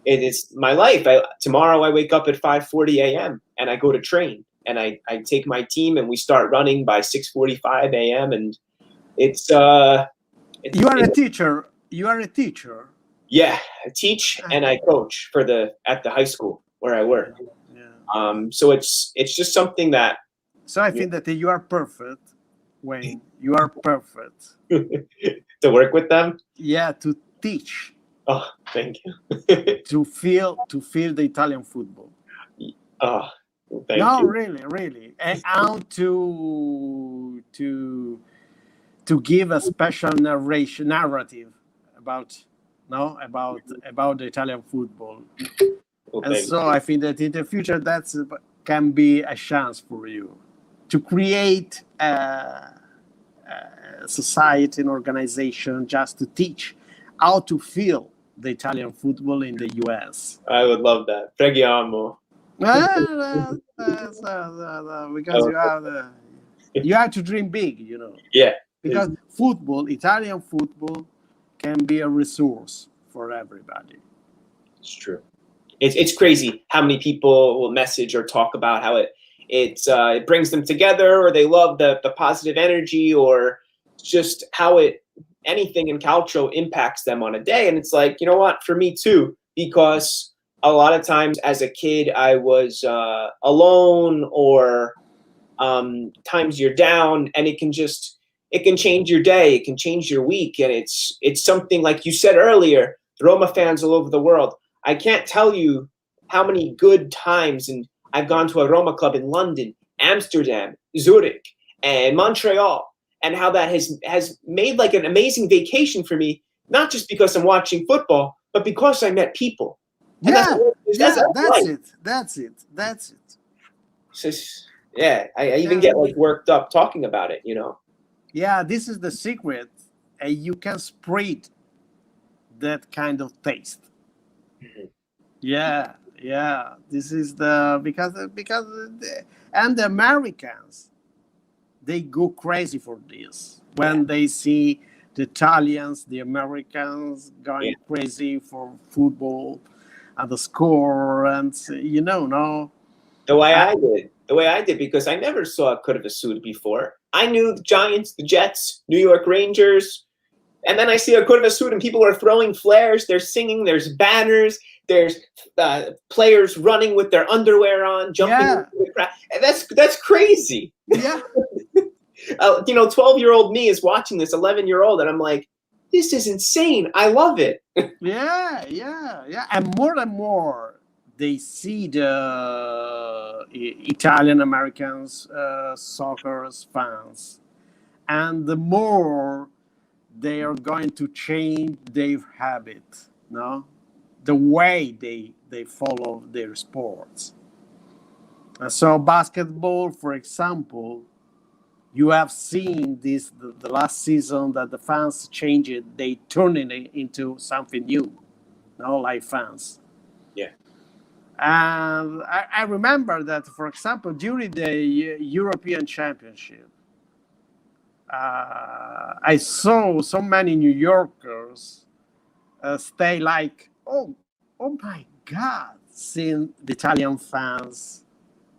it is my life. Tomorrow I wake up at 5:40 a.m. and I go to train, and I take my team and we start running by 6:45 a.m. and it's You are a teacher. You are a teacher. Yeah, I teach and I coach at the high school where I work. Yeah. So it's just something that So I think that you are perfect, Wayne. You are perfect. To work with them. Yeah, to teach, Oh, thank you. to feel the Italian football. Oh, thank No, you. really, and how to give a special narrative about about the Italian football. Well, And thank so I think that in the future that can be a chance for you to create a society, an organization, just to teach how to feel the Italian football in the US. I would love that. Preghiamo. Because you have to dream big, Yeah, because football, Italian football, can be a resource for everybody. it's true. It's crazy how many people will message or talk about how it brings them together, or they love the positive energy, or just how anything in calcio impacts them on a day. And it's like, you know what, for me too, because a lot of times as a kid I was alone, or times you're down, and it can change your day, it can change your week. And it's something, like you said earlier, the Roma fans all over the world. I can't tell you how many good times, and I've gone to a Roma club in London, Amsterdam, Zurich, and Montreal, and how that has made like an amazing vacation for me, not just because I'm watching football, but because I met people. And That's life. That's it. Just, yeah, I even get like worked up talking about it, Yeah, this is the secret. You can spread that kind of taste. Mhm. Yeah. This is because and the Americans, they go crazy for this when they see the Italians, the Americans going crazy for football and the score, and no. The way I did, because I never saw Curva before. I knew the Giants, the Jets, New York Rangers, and then I see a Curva and people are throwing flares, they're singing, there's banners, there's players running with their underwear on, jumping into the crowd. And that's crazy. Yeah. 12-year-old me is watching this 11-year-old, and I'm like, this is insane. I love it. Yeah. And more, they see the Italian Americans soccer fans, and the more they are going to change their habit, the way they follow their sports. And so basketball, for example, you have seen this the last season that the fans changed it. They turn it into something new, like fans. Yeah. And I remember that, for example, during the European Championship, I saw so many New Yorkers stay like, oh my God, seeing the Italian fans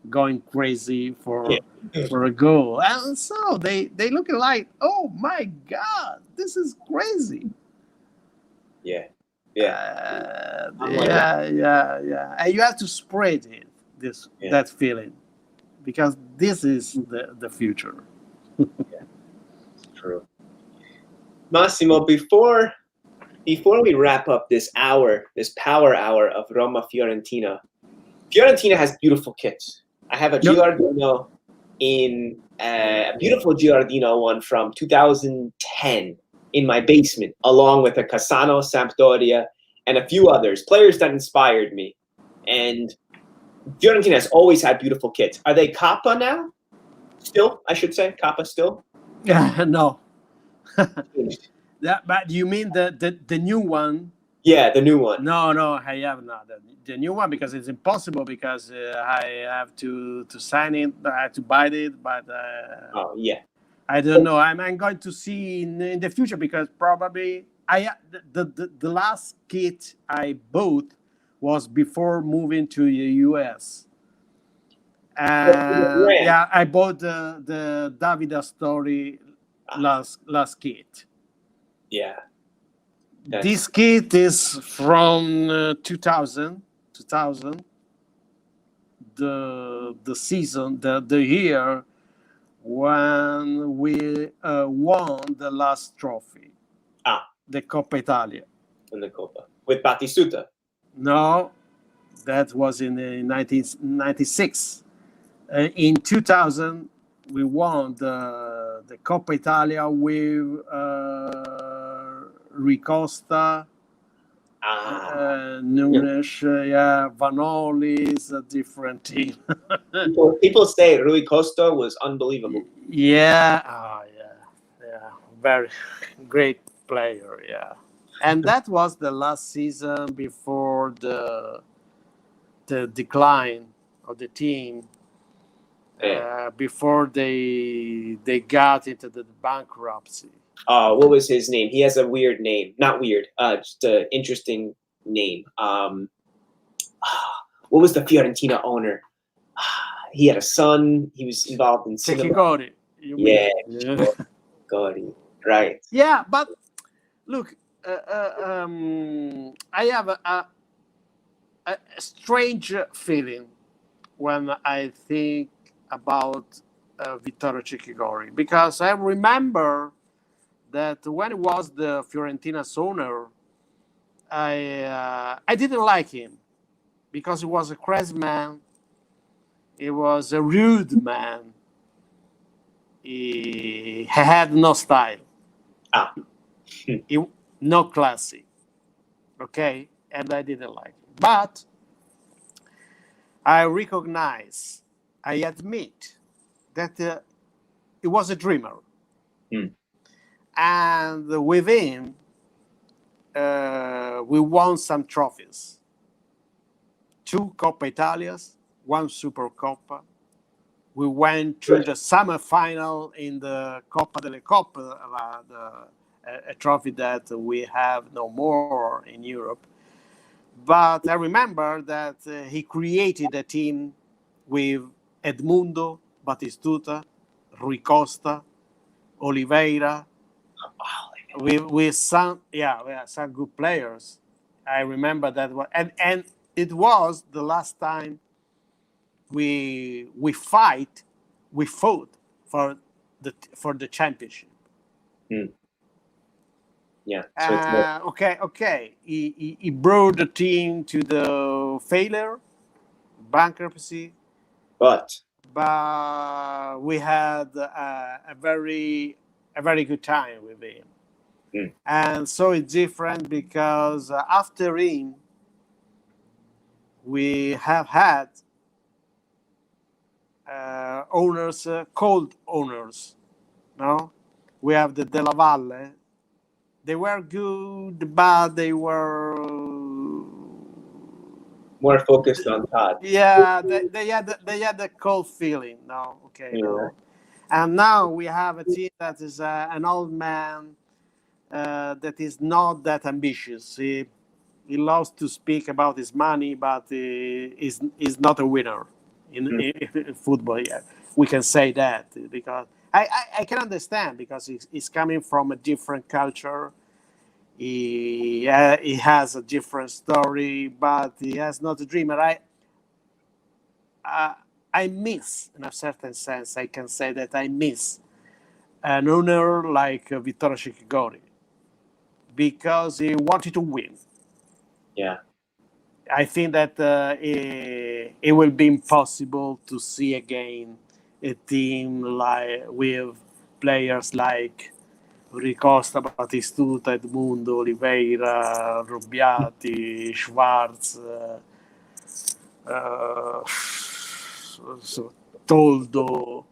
going crazy for a goal. And so they look like, oh my God, this is crazy. Yeah. And you have to spread it, that feeling, because this is the future. True. Massimo, before we wrap up this power hour of Roma-Fiorentina, Fiorentina has beautiful kits. I have a Giardino a beautiful Giardino one from 2010 in my basement, along with a Cassano, Sampdoria, and a few others, players that inspired me. And Fiorentina has always had beautiful kits. Are they Kappa now? Still, I should say, Kappa still? No. But you mean the new one? Yeah, the new one. No, I have not the new one, because it's impossible, because I have to sign it, I have to buy it, but I don't know. I'm going to see in the future, because probably the last kit I bought was before moving to the US. I bought the Davide Story last kit. Yeah. This kit is from 2000. The season, the year when we won the last trophy, the Coppa Italia. In the Copa with Batistuta. No, that was in 1996. In 2000, we won the Coppa Italia with Ricosta, Nunes, Vanoli is a different team. People say Rui Costa was unbelievable. Yeah, very great player. Yeah, and that was the last season before the decline of the team. Before they got into the bankruptcy. What was his name? He has a weird name. Not weird. Just an interesting name. What was the Fiorentina owner? He had a son. He was involved in cinema. Cecchigori. Yeah. Cecchigori. Right. Yeah, but look, I have a strange feeling when I think about Vittorio Cecchigori, because I remember that when he was the Fiorentina's owner, I didn't like him because he was a crazy man. He was a rude man. He had no style. No classy. Okay, and I didn't like him. But I recognize, I admit that he was a dreamer. And with him, we won some trophies. 2 Coppa Italias, 1 Super Coppa. We went to the summer final in the Coppa delle Coppe, a trophy that we have no more in Europe. But I remember that he created a team with Edmundo, Batistuta, Rui Costa, Oliveira, with some good players. I remember that one, and it was the last time we fought for the championship. Yeah. Okay. He brought the team to the failure, bankruptcy, but we had a very good time with him. And so it's different because after him, we have had owners, cold owners. No, we have the Della Valle. They were good, but they were more focused on Todd. Yeah, they had the cold feeling. No, okay, no. And now we have a team that is an old man that is not that ambitious. He loves to speak about his money, but is not a winner in football yet. We can say that because I can understand, because he's coming from a different culture. He has a different story, but he has not a dream. And I miss, in a certain sense, I can say that I miss an owner like Vittorio Cecchigori, because he wanted to win. Yeah. I think that it will be impossible to see again a team with players like Ricosta, Batistuta, Edmundo, Oliveira, Rubbiati, Schwarz, Toldo.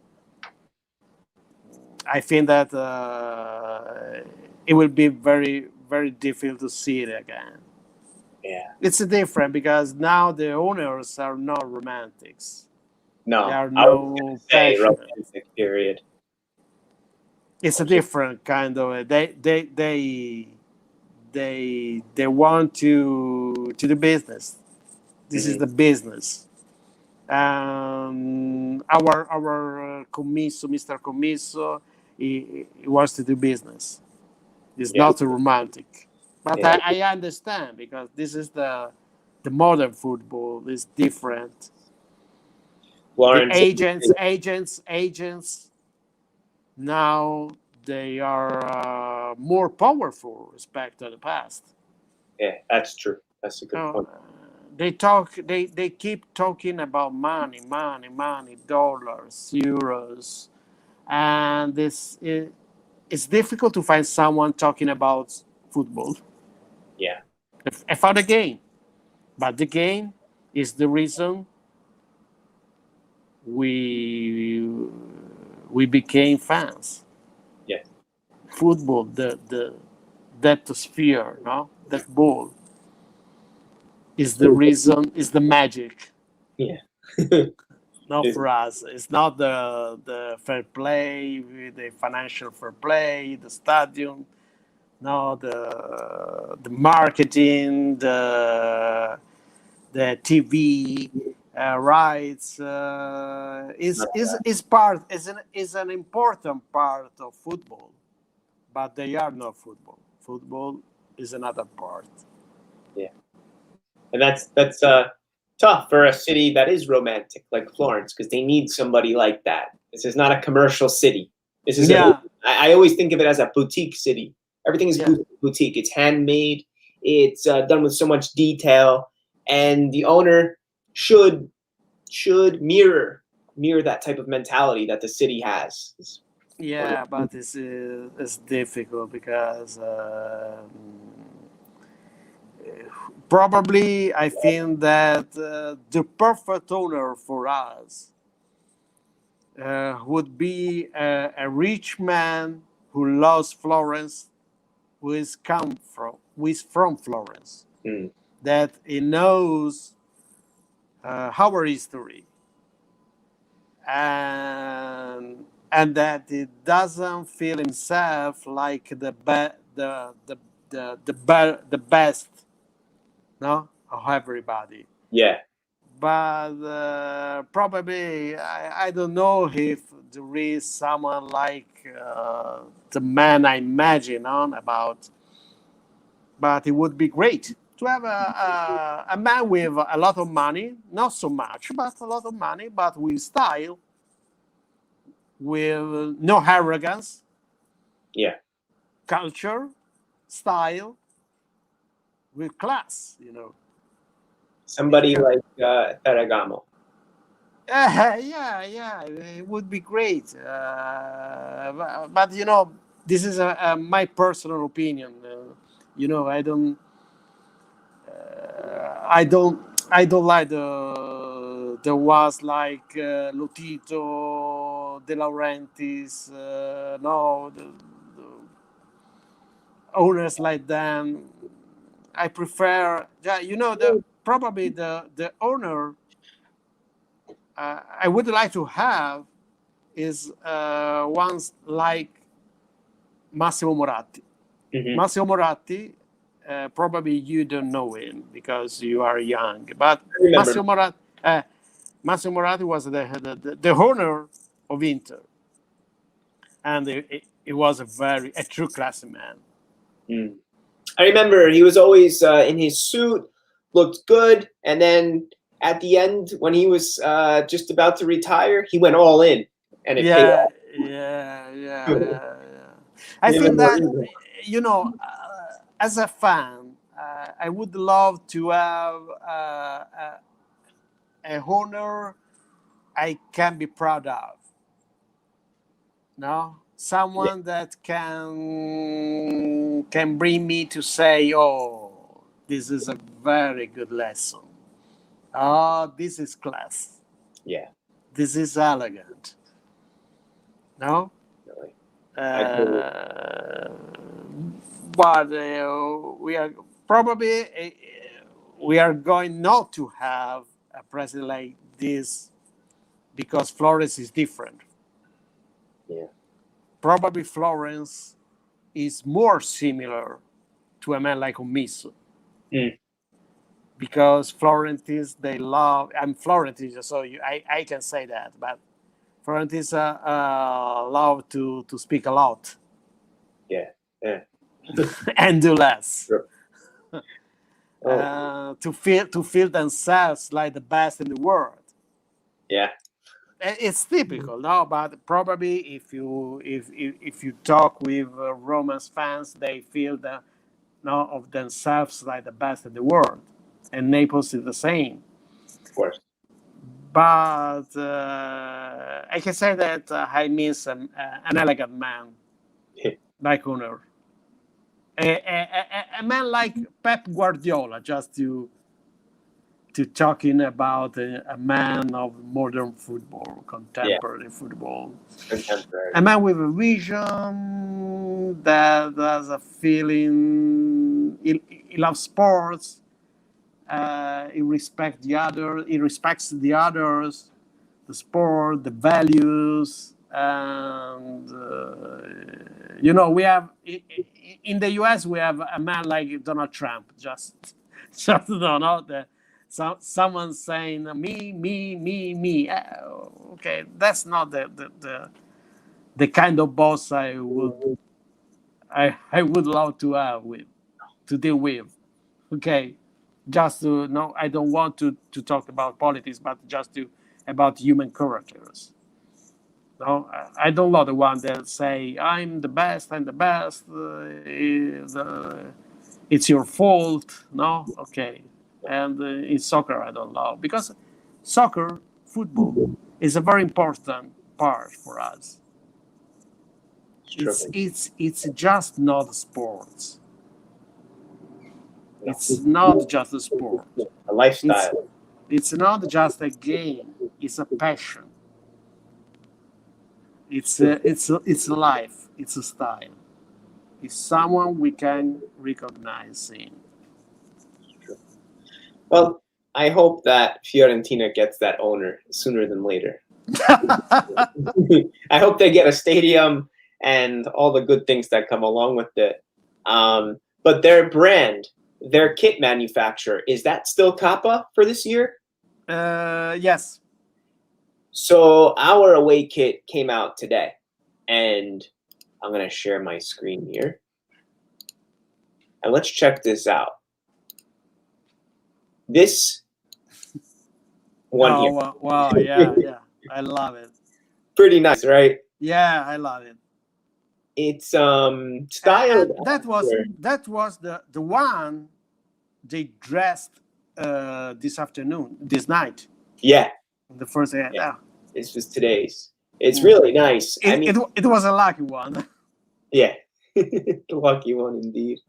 I think that it will be very, very difficult to see it again. Yeah. It's different because now the owners are not romantics. No, they are no romantic period. It's a different kind of. They want to the business. This is the business. Our commisso, Mr. Commisso, he wants to do business. He's not a romantic. But I understand, because this is the modern football is different. The agents now they are more powerful respect to the past. Yeah, that's true. That's a good point. They keep talking about money, dollars, euros, and it's difficult to find someone talking about football. Yeah. I found a game, but the game is the reason we we became fans. Yeah. Football, that sphere, no, that ball is the reason, is the magic. Yeah. Not for us. It's not the fair play, the financial fair play, the stadium, no, the marketing, the TV rights is an important part of football, but they are not football. Football is another part. Yeah. And that's tough for a city that is romantic like Florence, because they need somebody like that. This is not a commercial city. This is Yeah. I always think of it as a boutique city. Everything is Yeah. boutique. It's handmade. It's done with so much detail, and the owner should mirror that type of mentality that the city has. Yeah, but it's difficult because probably I think that the perfect owner for us would be a rich man who loves Florence, who is from Florence, Mm. that he knows our history, and that he doesn't feel himself like the best, no, of everybody. Yeah. But probably I don't know if there is someone like the man I imagine on about, but it would be great to have a man with a lot of money, not so much, but a lot of money, but with style, with no arrogance, Yeah. culture, style, with class, you know. Somebody like Ferragamo. Yeah, it would be great. But you know, this is my personal opinion. You know, I don't like the was like Lotito, De Laurentiis, no, the owners like them. I prefer, yeah, you know, probably the owner I would like to have is ones like Massimo Moratti. Mm-hmm. Massimo Moratti, probably you don't know him because you are young, but I remember. Massimo Moratti was the owner of Inter, and it was a true classy man. Mm. I remember he was always in his suit, looked good, and then at the end, when he was just about to retire, he went all in, and it paid off. Yeah. I think Even more that, evil. you know, as a fan, I would love to have a honor I can be proud of. No, Yeah. someone that can bring me to say, "Oh, this is a very good lesson. Oh, this is class. Yeah. This is elegant." No, Really. I totally. uh, but we are probably we are going not to have a president like this because Florence is different. Yeah. Probably Florence is more similar to a man like Omiso. Mm. Because Florentines, they love, I'm Florentines, so I can say that, but Florentines love to speak a lot Yeah. Yeah. and do less. Sure. Oh. To feel themselves like the best in the world. Yeah. It's typical, no? But probably if you talk with Romans fans, they feel that no of themselves like the best in the world, and Naples is the same. Of course. But I can say that I miss an elegant man like Owner, a man like Pep Guardiola, just to talking about a man of modern football, Yeah, contemporary football. contemporary. A man with a vision that has a feeling. He loves sports. He respects the other. He respects the others, the sport, the values, and we have in the U.S. we have a man like Donald Trump. Just don't know that someone saying me. Okay, that's not the kind of boss I would love to have to deal with. Okay, just to no, I don't want to talk about politics, but just to about human characters. No, I don't love the one that say I'm the best. It's your fault. No, okay. And in soccer, I don't love because soccer, football, is a very important part for us. It's just not sports. It's not just a sport. A lifestyle. It's not just a game. It's a passion. It's life. It's a style. It's someone we can recognize in. Well, I hope that Fiorentina gets that owner sooner than later. I hope they get a stadium and all the good things that come along with it. But their brand, their kit manufacturer, is that still Kappa for this year? Yes. So our away kit came out today, and I'm going to share my screen here. And let's check this out. This one here. Wow, yeah. I love it. Pretty nice, right? Yeah, I love it. It's styled. That was the one they dressed this night. Yeah. The first day. Yeah. This was today's. It's really nice. It was a lucky one. Yeah. The lucky one indeed.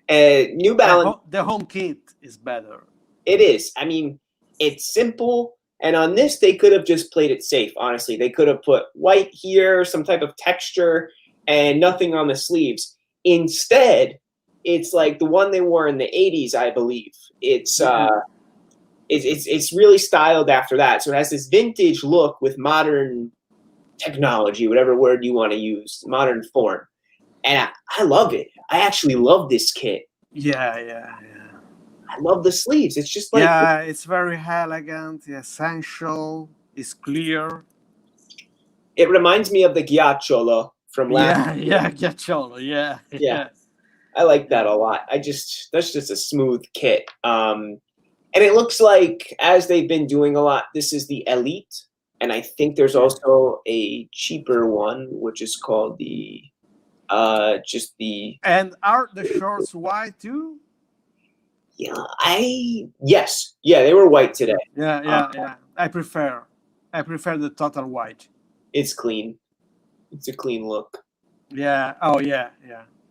New Balance. The home kit is better. It is. I mean, it's simple. And on this, they could have just played it safe, honestly. They could have put white here, some type of texture, and nothing on the sleeves. Instead, it's like the one they wore in the 80s, I believe. It's really styled after that. So it has this vintage look with modern technology, whatever word you want to use, modern form. And I love it. I actually love this kit. Yeah. I love the sleeves. It's just like... Yeah, it's very elegant, essential, it's clear. It reminds me of the Ghiacciolo from last year. Yeah, Ghiacciolo, yeah. I like that a lot. That's just a smooth kit. And it looks like, as they've been doing a lot, this is the Elite. And I think there's also a cheaper one, which is called the... And are the shorts white too? Yes. Yeah, they were white today. Yeah. I prefer the total white. It's clean. It's a clean look. Yeah. Oh, yeah.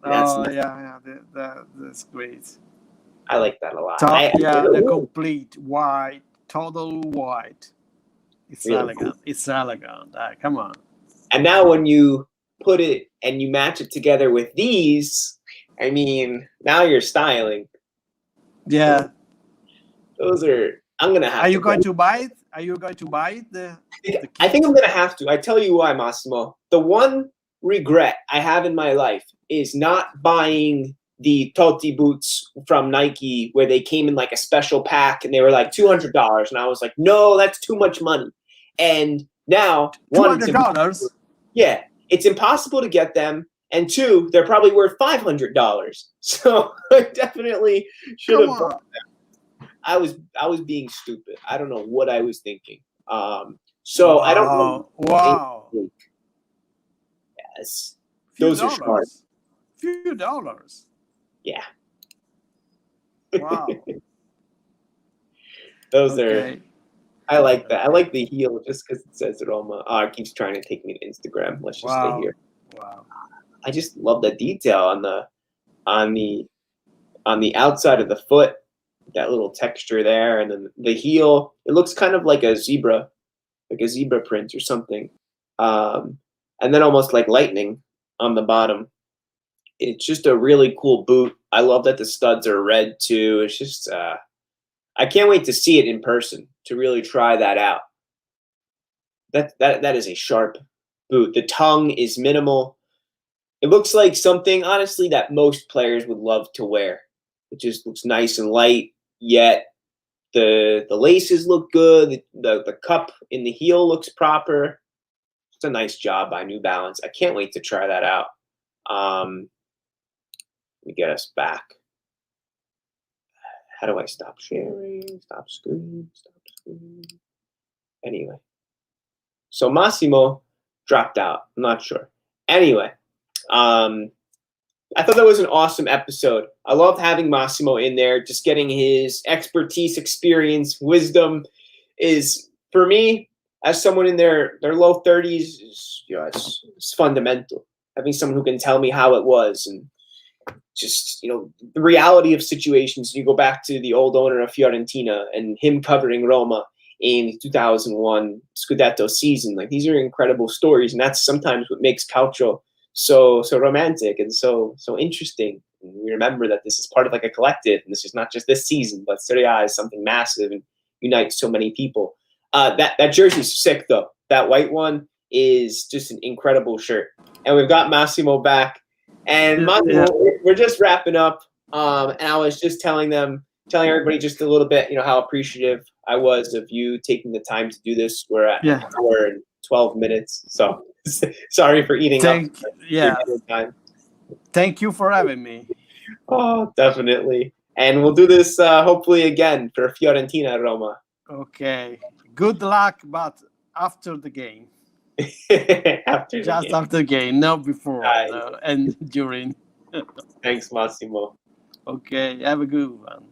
That's That's great. I like that a lot. The complete white, total white. It's really elegant. Cool. It's elegant. Come on. And now when you put it and you match it together with these, I mean, now you're styling. Yeah. Those are... I'm going to have to. Are you going to buy it? Are you going to buy it? I think I'm going to have to. I tell you why, Massimo. The one regret I have in my life is not buying the Totti boots from Nike where they came in like a special pack and they were like $200. And I was like, no, that's too much money. And now, $200? Yeah. It's impossible to get them. And two, they're probably worth $500. So I definitely should have bought them. I was being stupid. I don't know what I was thinking. So I don't know. Wow. Yes. Few Those are smart. dollars. Few dollars. Yeah. Wow. Those Okay. are. I like that. I like the heel just because it says Roma. Oh, it keeps trying to take me to Instagram. Let's just stay here. Wow. I just love the detail on the outside of the foot, that little texture there, and then the heel. It looks kind of like a zebra print or something, and then almost like lightning on the bottom. It's just a really cool boot. I love that the studs are red too. It's just I can't wait to see it in person to really try that out. That is a sharp boot. The tongue is minimal. It looks like something, honestly, that most players would love to wear. It just looks nice and light, yet the laces look good. The cup in the heel looks proper. It's a nice job by New Balance. I can't wait to try that out. Let me get us back. How do I stop sharing? Stop screen. Anyway. So Massimo dropped out. I'm not sure. Anyway, I thought that was an awesome episode. I loved having Massimo in there, just getting his expertise, experience, wisdom is, for me, as someone in their low 30s, it's fundamental. Having someone who can tell me how it was and just, the reality of situations. You go back to the old owner of Fiorentina and him covering Roma in the 2001 Scudetto season. Like, these are incredible stories, and that's sometimes what makes calcio so romantic and so interesting. And we remember that this is part of like a collective, and this is not just this season, but Serie A is something massive and unites so many people. That jersey's sick though. That white one is just an incredible shirt. And we've got Massimo back. And Massimo, we're just wrapping up. And I was just telling everybody just a little bit, how appreciative I was of you taking the time to do this. We're at an hour and 12 minutes. So sorry for eating up your time. Thank you for having me. Oh, definitely. And we'll do this hopefully again for Fiorentina Roma. Okay. Good luck, but after the game. After the game, not before. And during. Thanks, Massimo. Okay, have a good one.